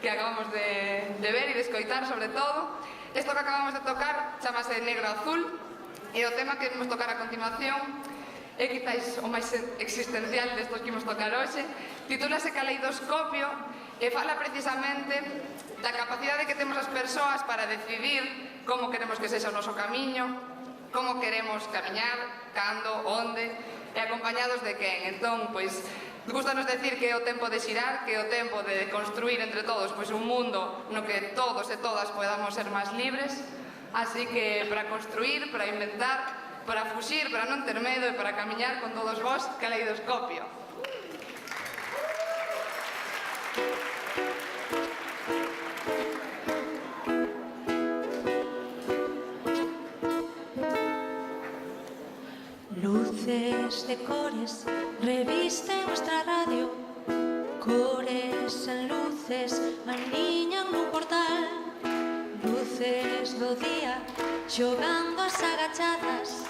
que acabamos de ver e de escoitar, sobre todo. Isto que acabamos de tocar chamase Negro Azul, e o tema que vamos tocar a continuación é quizáis o máis existencial destos que imos tocar hoxe. Titúlase Caleidoscopio e fala precisamente da capacidade que temos as persoas para decidir como queremos que sexa o noso camiño, como queremos camiñar, cando, onde, e acompañados de quen. Entón, pois, gustanos decir que é o tempo de xirar, que é o tempo de construir entre todos pois un mundo no que todos e todas podamos ser máis libres. Así que, para construir, para inventar, para fuxir, para non ter medo e para camiñar con todos vós, Caleidoscopio. Luces de cores revisten nuestra radio, cores en luces aniñan nun portal, luces do día xogando as agachadas,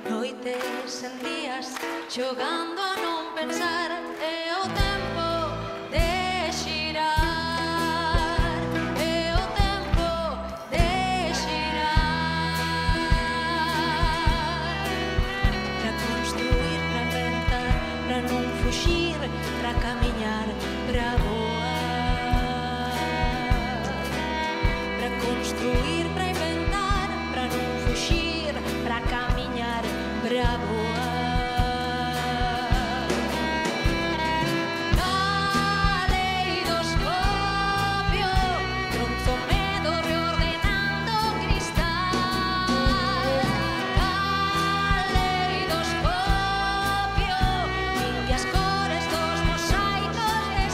noites en días xogando a non pensar, é o tempo de xirar, é o tempo de xirar, para construir, para inventar, para non fuxir, para camiñar, para voar, para construir, para inventar, para non fuxir, para camiñar, para voar. Caleidoscopio, tronzo medo reordenando cristal. Caleidoscopio, limpias cores dos mosaicos de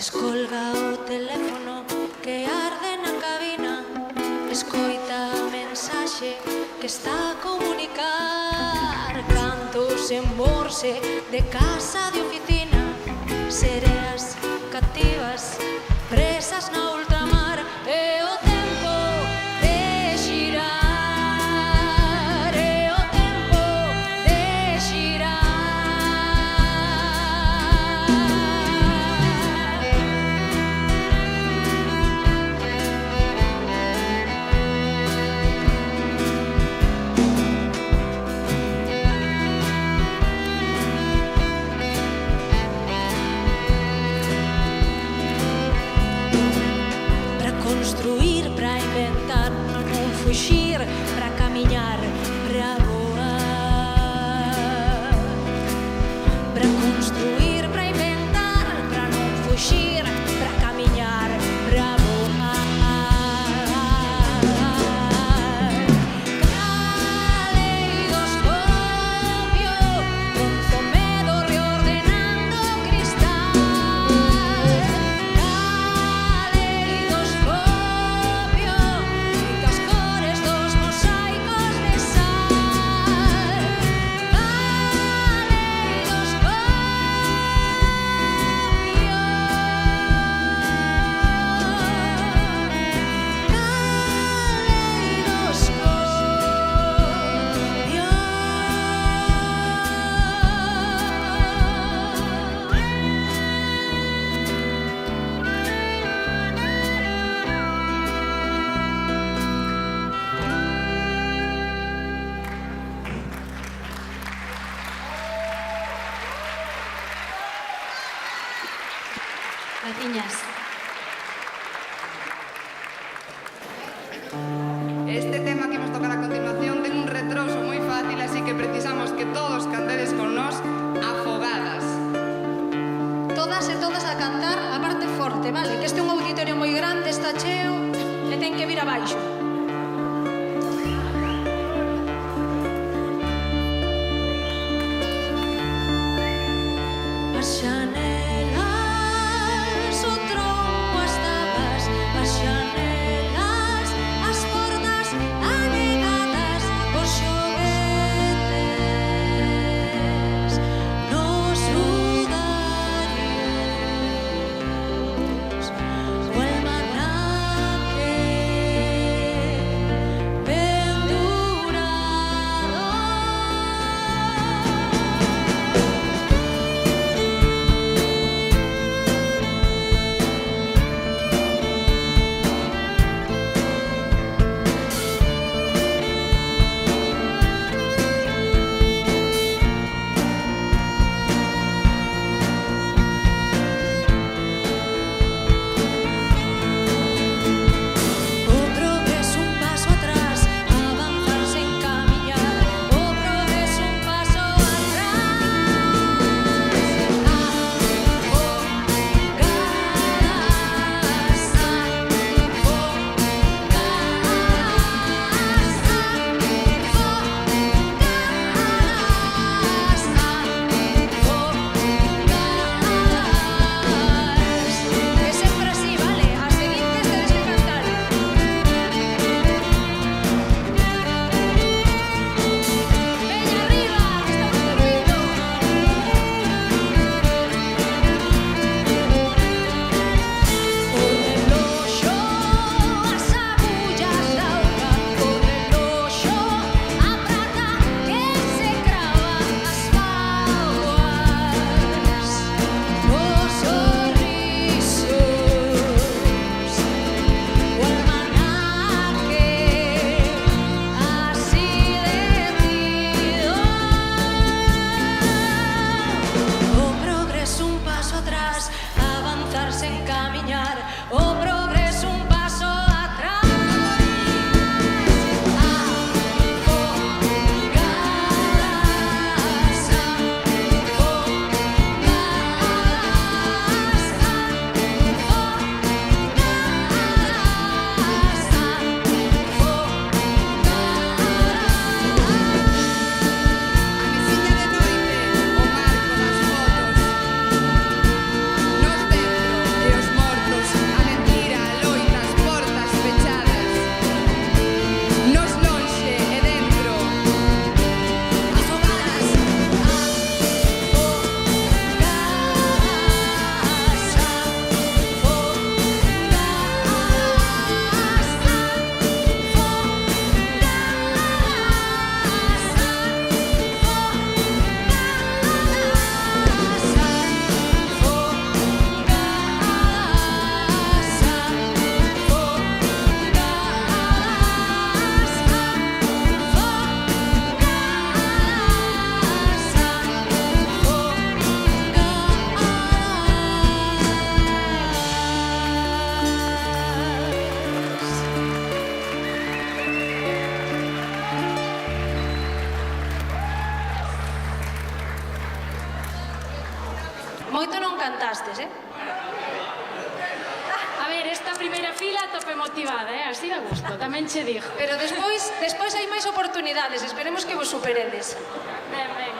Descolga o teléfono que arde na cabina, escoita a mensaxe que está a comunicar, cantos en morse de casa de oficina, sereas cativas presas na ultramar, é o tempo de xirar, é o tempo de xirar. Para construir, para inventar, para non fuxir, para camiñar, para voar. Para construir, para inventar, para non fuxir, para camiñar, para voar. Caleidoscopio, tronzo medo reordenando cristal. Caleidoscopio, limpias cores dos mosaicos de sal. Graciñas. Este tema que imos tocar a continuación ten un retroso moi fácil, así que precisamos que todos cantedes con nós afogadas. Todas e todas a cantar a parte forte, vale? Que este é un auditorio moi grande, está cheo, e ten que vir abaixo. As xanelas, o tronco, as tapas, as xanelas, as portas anegadas, os xoguetes nos sudarios, o almanaque Moito non cantastes, A ver, esta primeira fila tope motivada, así da gusto, tamén che digo. Pero despois hai máis oportunidades, esperemos que vos superedes. Ben, ben.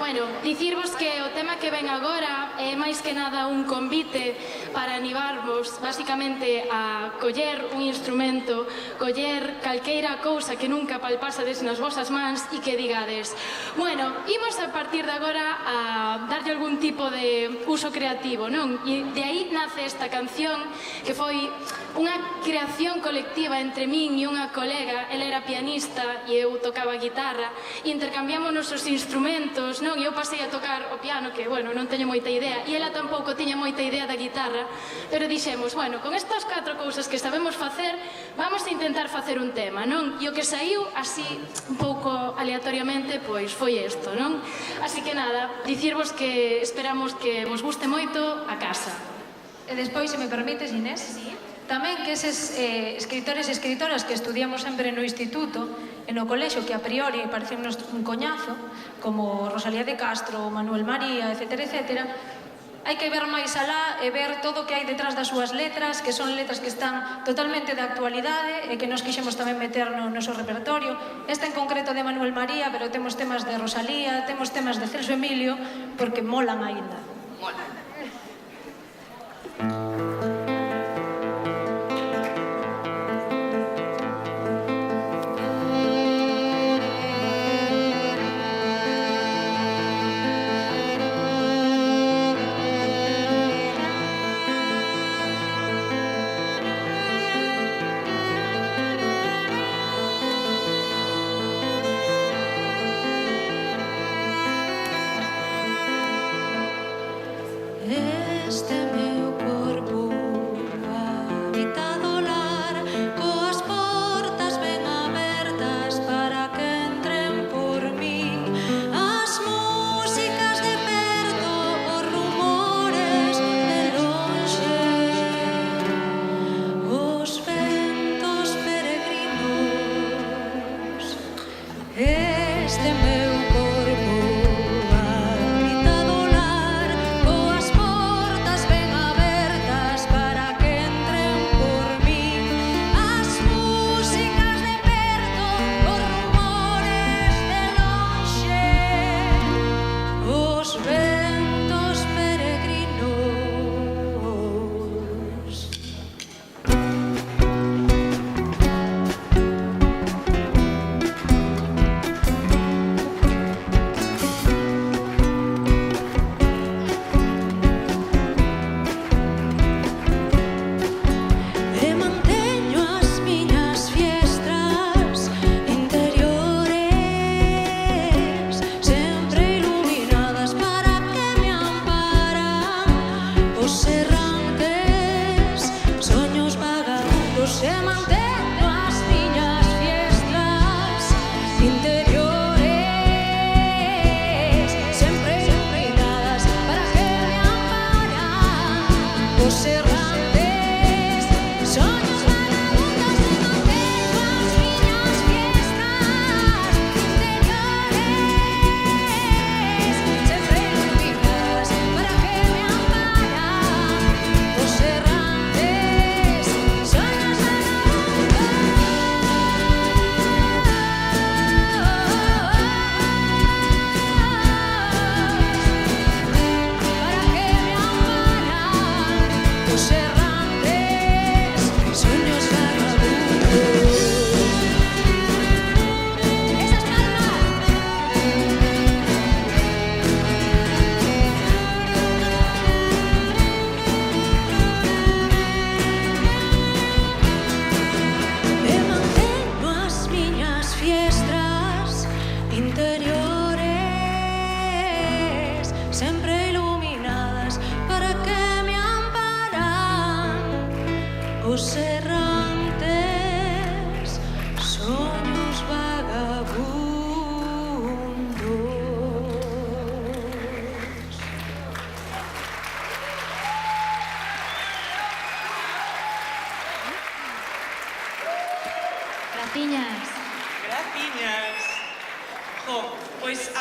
Bueno, dicirvos que o tema que ven agora é máis que nada un convite para animarvos basicamente a coller un instrumento, coller calqueira cousa que nunca palpásades nas vosas mans e que digades, bueno, imos a partir de agora a darlle algún tipo de uso creativo, non? E de aí nace esta canción que foi unha creación colectiva entre min e unha colega. Ela era pianista e eu tocaba guitarra e intercambiamos nosos instrumentos, non? E eu pasei a tocar o piano, que, bueno, non teño moita idea, e ela tampouco tiña moita idea da guitarra, pero dixemos, bueno, con estas 4 cousas que sabemos facer, vamos a intentar facer un tema, non? E o que saiu así, un pouco aleatoriamente, pois foi isto, non? Así que nada, dicirvos que esperamos que vos guste moito a casa. E despois, se me permites, Inés, tamén que eses escritores e escritoras que estudiamos sempre no instituto e no colexio, que a priori parecemos un coñazo, como Rosalía de Castro, Manuel María, etcétera, etcétera, hai que ver máis alá e ver todo o que hai detrás das súas letras, que son letras que están totalmente de actualidade e que nos quixemos tamén meter no noso repertorio. Esta en concreto de Manuel María, pero temos temas de Rosalía, temos temas de Celso Emilio, porque molan aínda. Molan. Este meu corpo habitado lar, coas portas ben abertas para que entren por mí as músicas de perto, os rumores de lonxe, os ventos peregrinos. Este meu corpo habitado lar, coas portas ben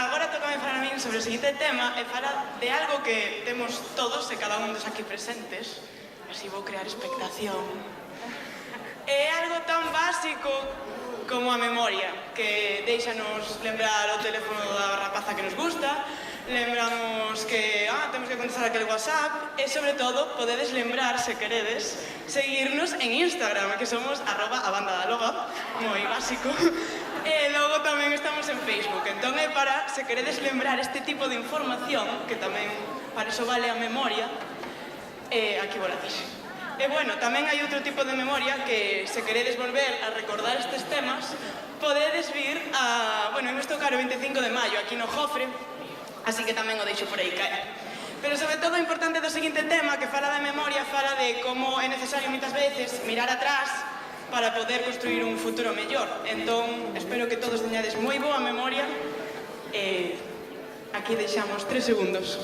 agora tocame falar a min sobre o seguinte tema e falar de algo que temos todos e cada un dos aquí presentes. Así vou crear expectación. É algo tan básico como a memoria, que deixanos lembrar o teléfono da rapaza que nos gusta, lembramos que temos que contestar aquel WhatsApp e, sobre todo, podedes lembrar, se queredes, seguirnos en Instagram, que somos @abandadaloga, moi básico. E logo tamén estamos en Facebook, entón é para, se queredes lembrar este tipo de información, que tamén para iso vale a memoria, aquí volades. E, bueno, tamén hai outro tipo de memoria que, se queredes volver a recordar estes temas, podedes vir a... Bueno, imos tocar o 25 de maio aquí no Jofre, así que tamén o deixo por aí caer. Pero, sobre todo, o importante do seguinte tema, que fala da memoria, fala de como é necesario moitas veces mirar atrás para poder construir un futuro mellor. Entón, espero que todos teñades moi boa memoria e aquí deixamos 3 segundos.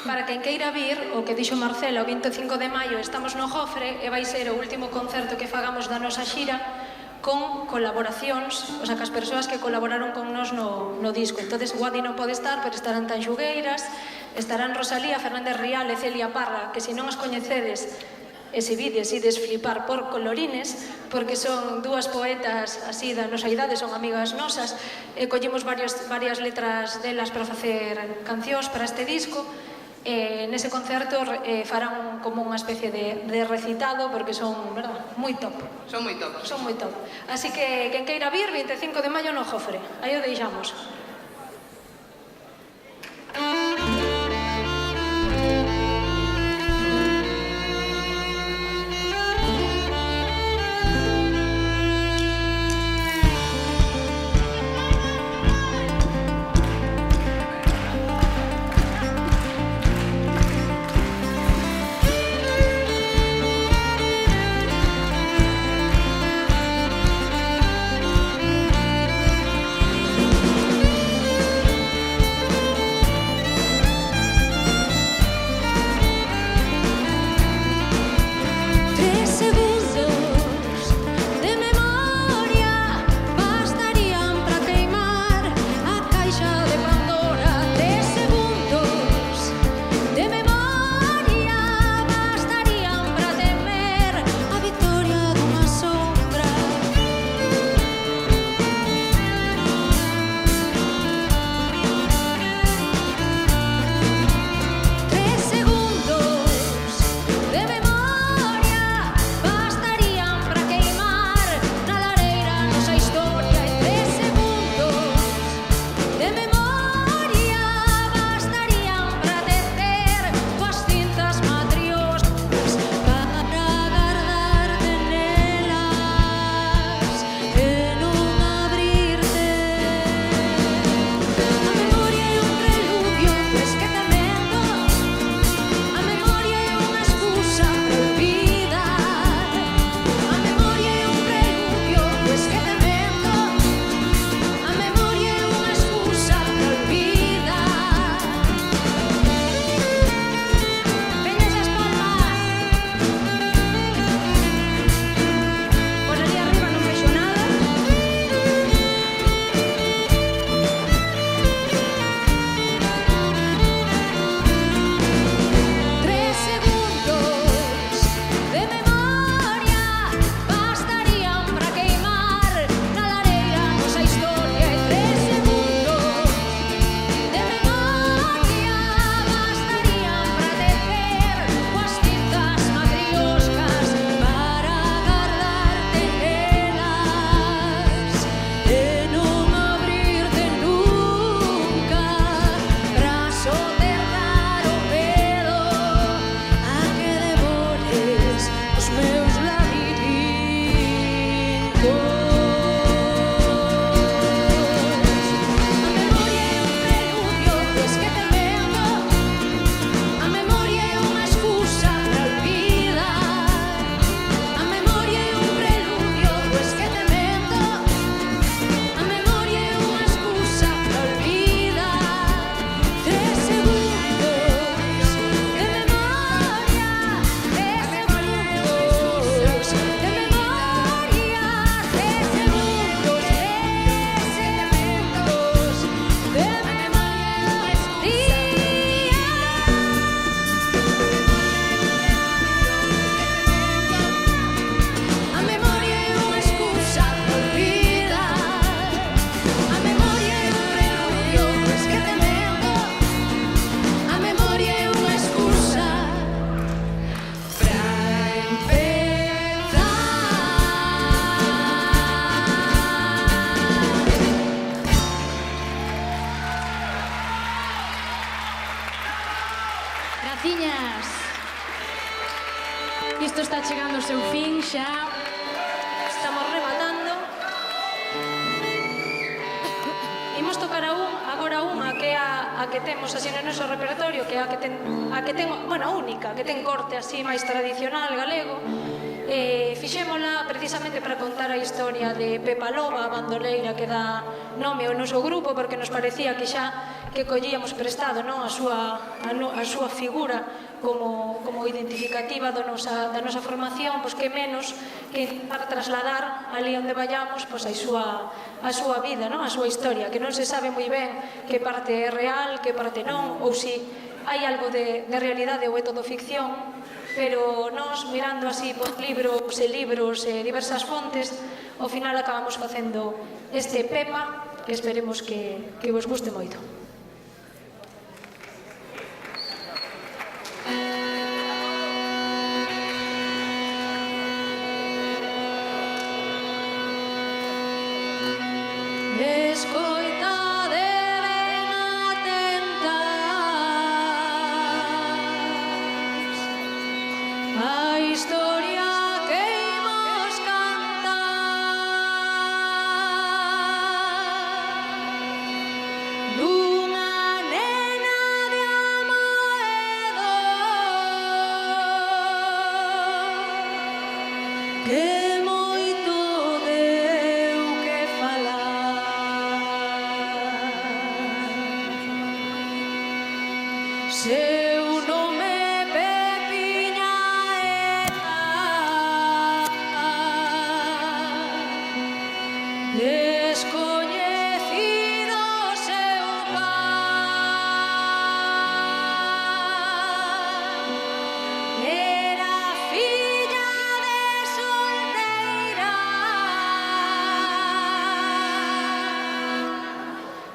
Para quen queira vir, o que dixo Marcela, o 25 de maio estamos no Jofre e vai ser o último concerto que fagamos da nosa xira con colaboracións, o sea, que as persoas que colaboraron con nos no disco. Entonces, Guadi non pode estar, pero estarán Tanxugueiras, estarán Rosalía, Fernández Rial e Celia Parra, que se non as coñecedes, ese vídeo así desflipar por colorines, porque son dúas poetas así da nosa idade, son amigas nosas, e collemos varias letras delas para facer cancións para este disco. Nese concerto farán como unha especie de recitado, porque son, verdad, moi top. Son moi top. Son moi top. Así que, quen queira vir, 25 de maio no Jofre. Aí o deixamos. Rapaciñas, isto está chegando ao seu fin xa. Estamos rematando. Imos tocar agora unha que é a que temos así no noso repertorio, que é a que ten, bueno, a única, que ten corte así máis tradicional galego. Fixémola precisamente para contar a historia de Pepa Loba, a bandoleira que dá nome ao noso grupo, porque nos parecía que xa que collíamos prestado, non, a súa figura como identificativa da nosa formación, pois que menos que para trasladar ali onde vayamos pois a súa vida, non, a súa historia, que non se sabe moi ben que parte é real, que parte non, ou se hai algo de realidade ou é todo ficción, pero nós mirando así por libros e diversas fontes, ao final acabamos facendo este Pepa, que esperemos que vos guste moito. Escoitade ben atentas a historia que imos cantar dunha nena de Amoedo que moito deu que falar. Seu nome Pepiña era descoñecido seu pai. Era filla de solteira,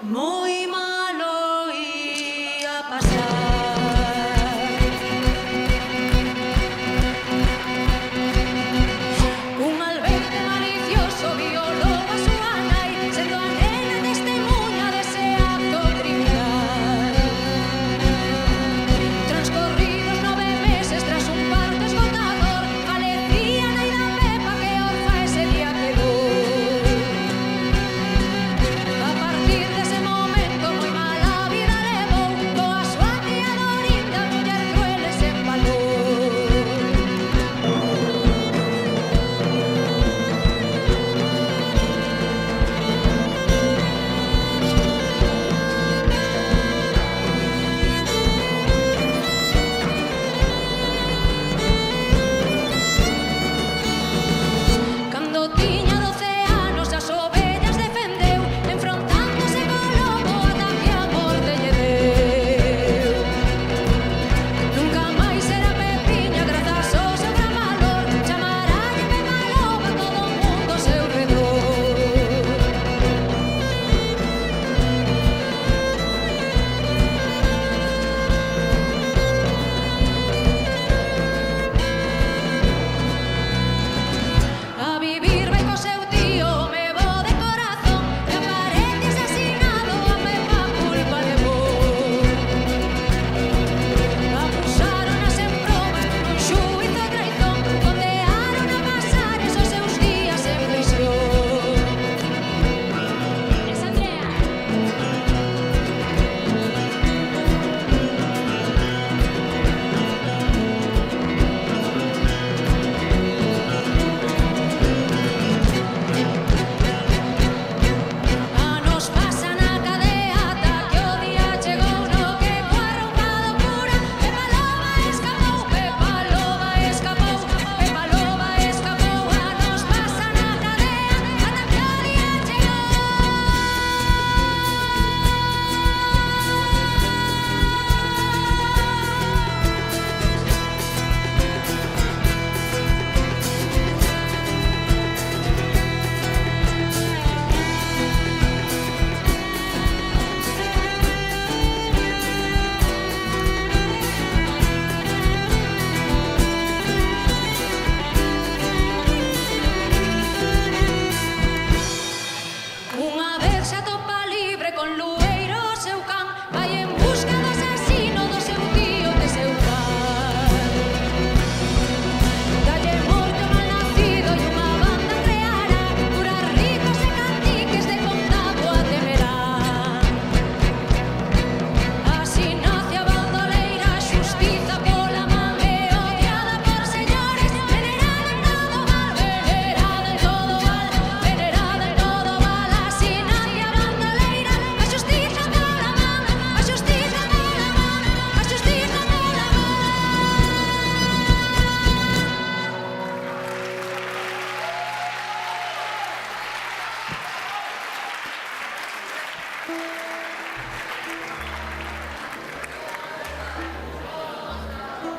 moi malo ia pasar. Un albergue malicioso violou a súa nai, sendo a nena testemunha dese acto criminal. Transcorridos 9 meses tras un parto esgotador, falecía a nai da Pepa que orfa ese día quedou. A partir dese momento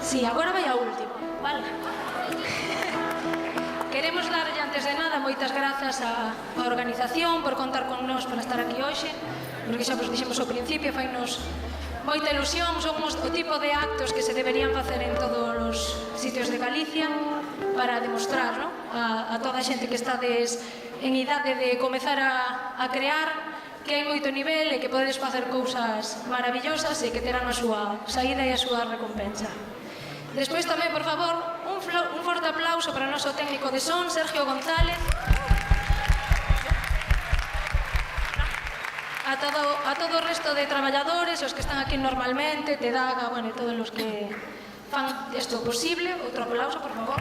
Sí, agora vai a última, vale? Queremos darlle antes de nada moitas grazas á organización por contar con nós para estar aquí hoxe, porque xa vos dixemos ao principio, fainos moita ilusión, son o tipo de actos que se deberían facer en todos os sitios de Galicia para demostrar, ¿no?, a toda a xente que estades en idade de comezar a crear que hai moito nivel e que podedes facer cousas maravillosas e que terán a súa saída e a súa recompensa. Despois tamén, por favor, un forte aplauso para o noso técnico de son, Sergio González. A todo o resto de traballadores, os que están aquí normalmente, Tedaga, bueno, e todos os que fan isto posible. Outro aplauso, por favor.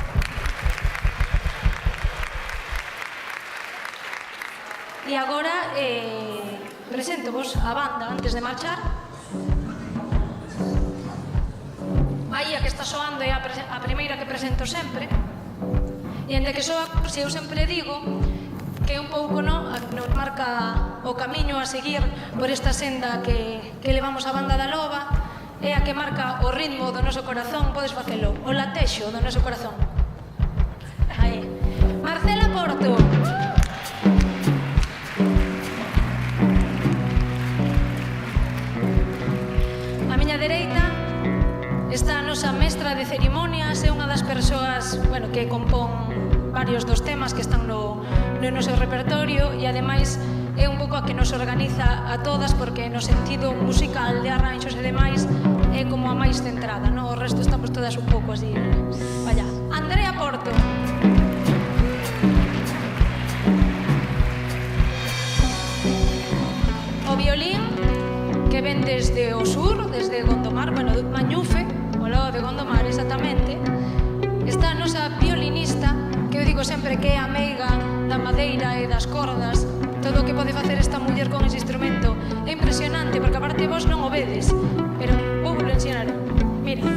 E agora presento-vos a banda antes de marchar. Aí a que está soando é a primeira que presento sempre. E ende que soa, se eu sempre digo que é un pouco, no, a que nos marca o camiño a seguir por esta senda que levamos a banda da Loba, é a que marca o ritmo do noso corazón, podes facelo, o latexo do noso corazón. Aí. Marcela Porto. A miña dereita está a nosa mestra de cerimonias, é unha das persoas, bueno, que compón varios dos temas que están no noso repertorio e ademais é un pouco a que nos organiza a todas porque no sentido musical de arranxos e demais é como a máis centrada, no? O resto estamos todas un pouco así. Vaya. Andrea Porto. O violín que ven desde o sur, desde Gondomar, bueno, Mañufe, o lado de Gondomar, exactamente, está a nosa violinista, que eu digo sempre que é a meiga da madeira e das cordas, todo o que pode facer esta muller con ese instrumento é impresionante, porque aparte vos non o vedes, pero vou vos ensinar. Mira,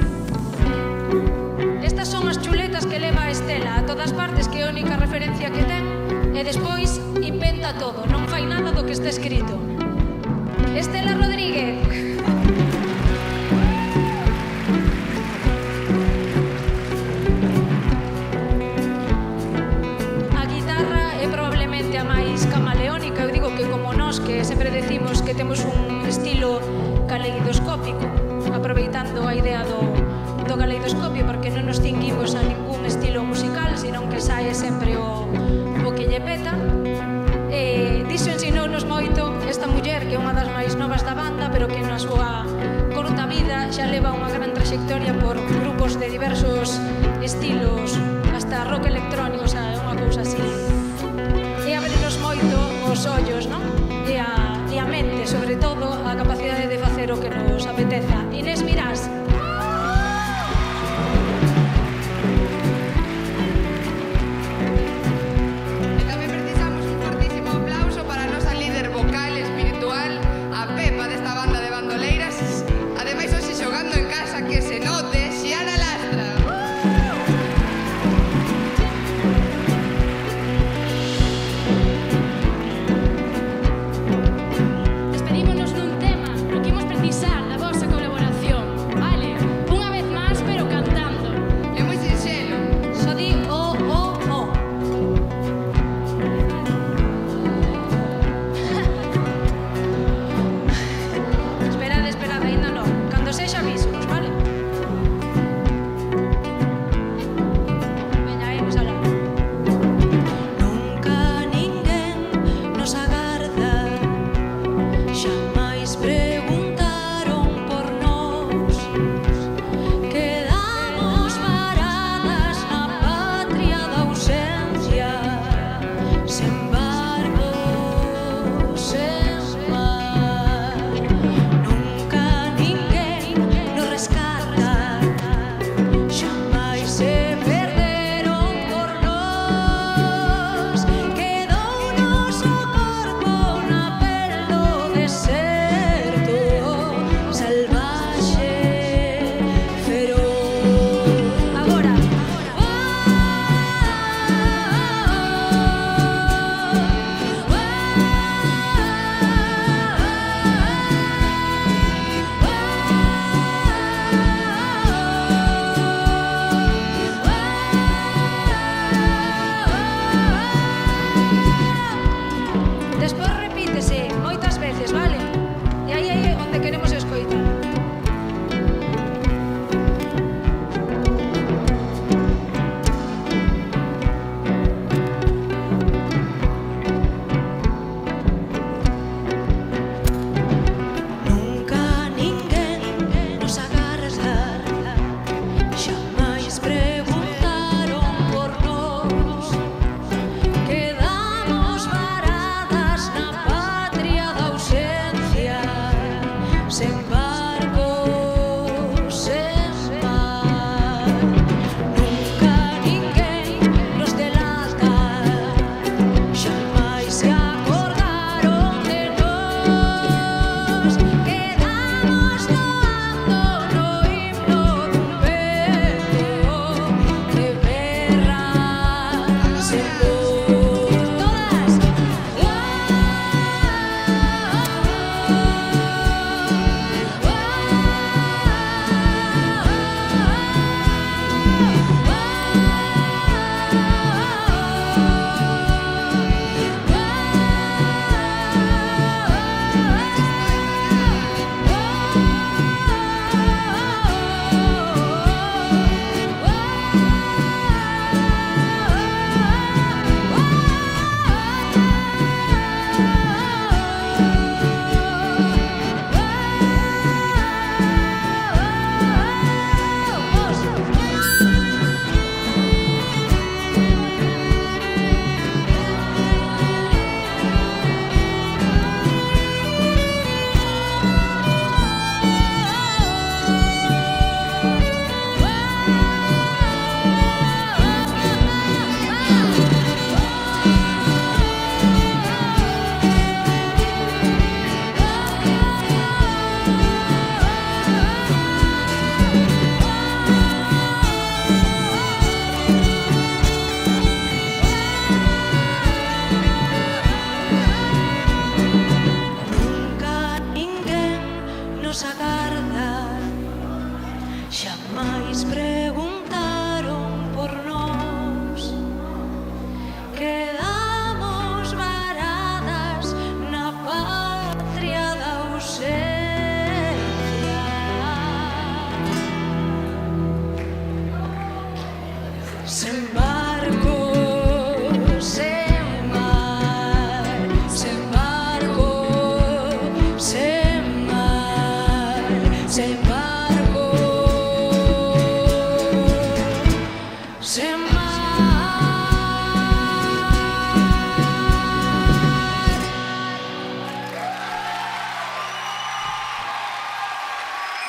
estas son as chuletas que leva a Estela a todas partes, que é a única referencia que ten, e despois inventa todo, non fai nada do que está escrito. Estela Rodríguez. A guitarra é probablemente a máis camaleónica. Eu digo que como nós, que sempre decimos que temos un estilo caleidoscópico, aproveitando a idea do caleidoscopio, porque non nos cinguimos a ningún estilo musical, senón que sae sempre o que lle peta. Diso ensinounos moito esta muller, que é unha das máis novas da banda, pero que na súa corta vida xa leva unha gran trayectoria por grupos de diversos estilos, hasta rock electrónico, o sea, é unha cousa así. E abrenos moito os ollos, non? E a mente, sobre todo, a capacidade de facer o que nos apeteza. Inés Mirás. Despedímonos nun tema, porque imos precisar da vosa colaboración.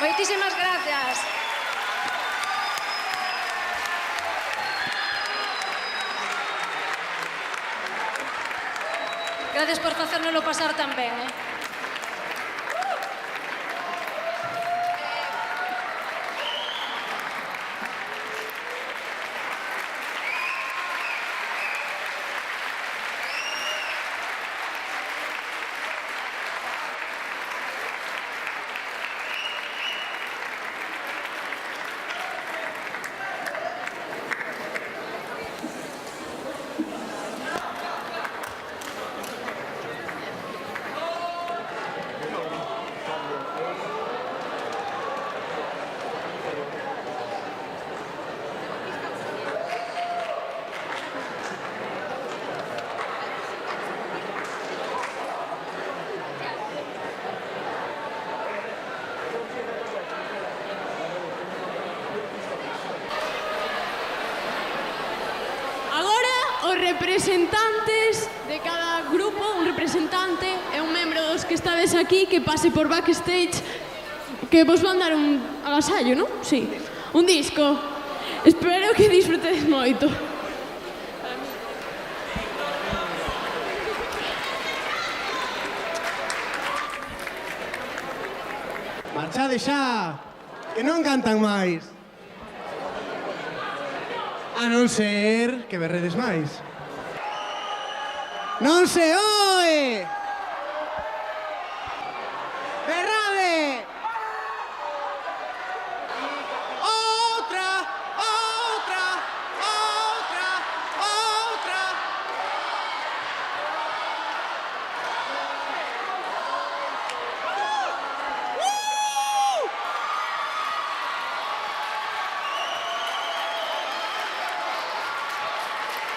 Moitísimas gracias. Gracias por facérnoslo pasar tan ben, Os representantes de cada grupo, un representante e un membro dos que estades aquí que pase por backstage, que vos van dar un agasallo, non? Sí, un disco. Espero que disfrutedes moito. Marchade xa, que non cantan máis. A non ser que berredes máis. Non se oe! Berrade! Outra, outra, outra, outra.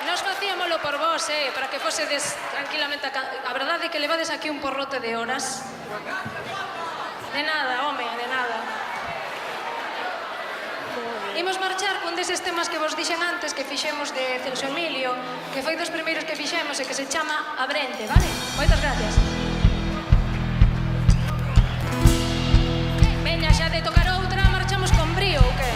Nos facíamolo por vos, para que fosedes tranquilamente a verdade é que levades aquí un porrote de horas. De nada, home, de nada. Imos marchar cun deses temas que vos dixen antes, que fixemos de Celso Emilio, que foi dos primeiros que fixemos e que se chama Abrente, vale? Moitas gracias. Veña, xa de tocar outra, marchamos con brío, ou que?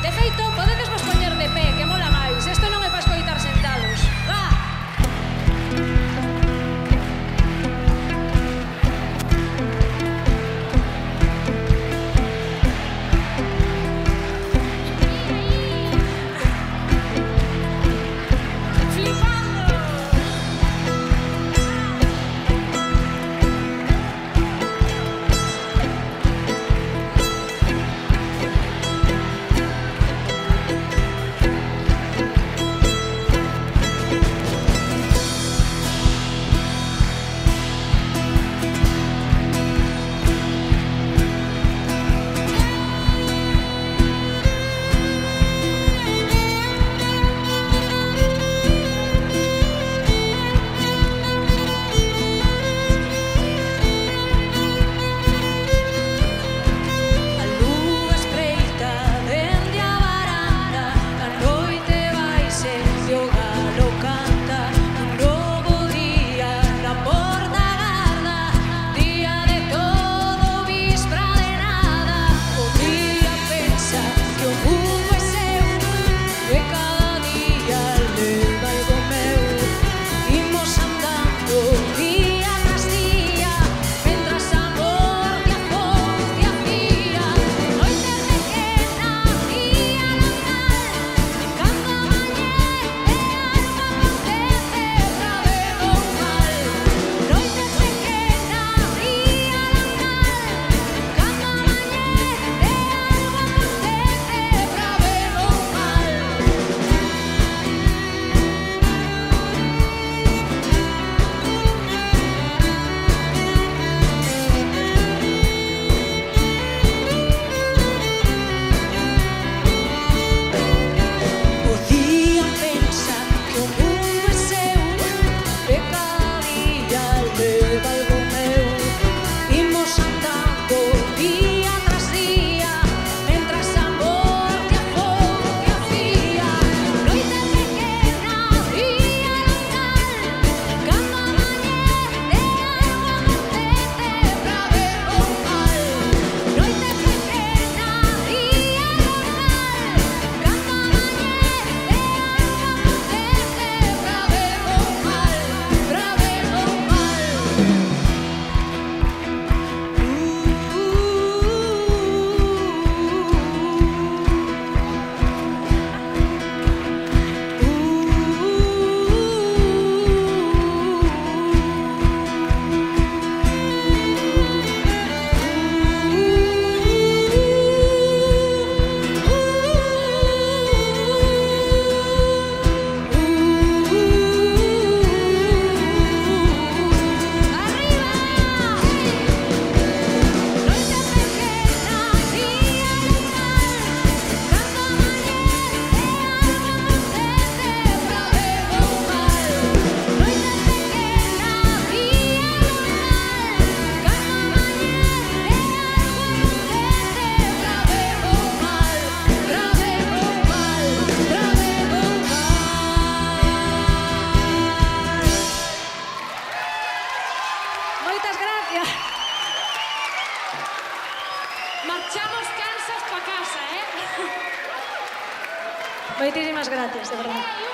De feito, podedes vos poñer de pé, que mola máis. Isto non é para escoitar sentados. Va! Flipando! marchamos cansas pa casa, Moitísimas gracias, de verdade.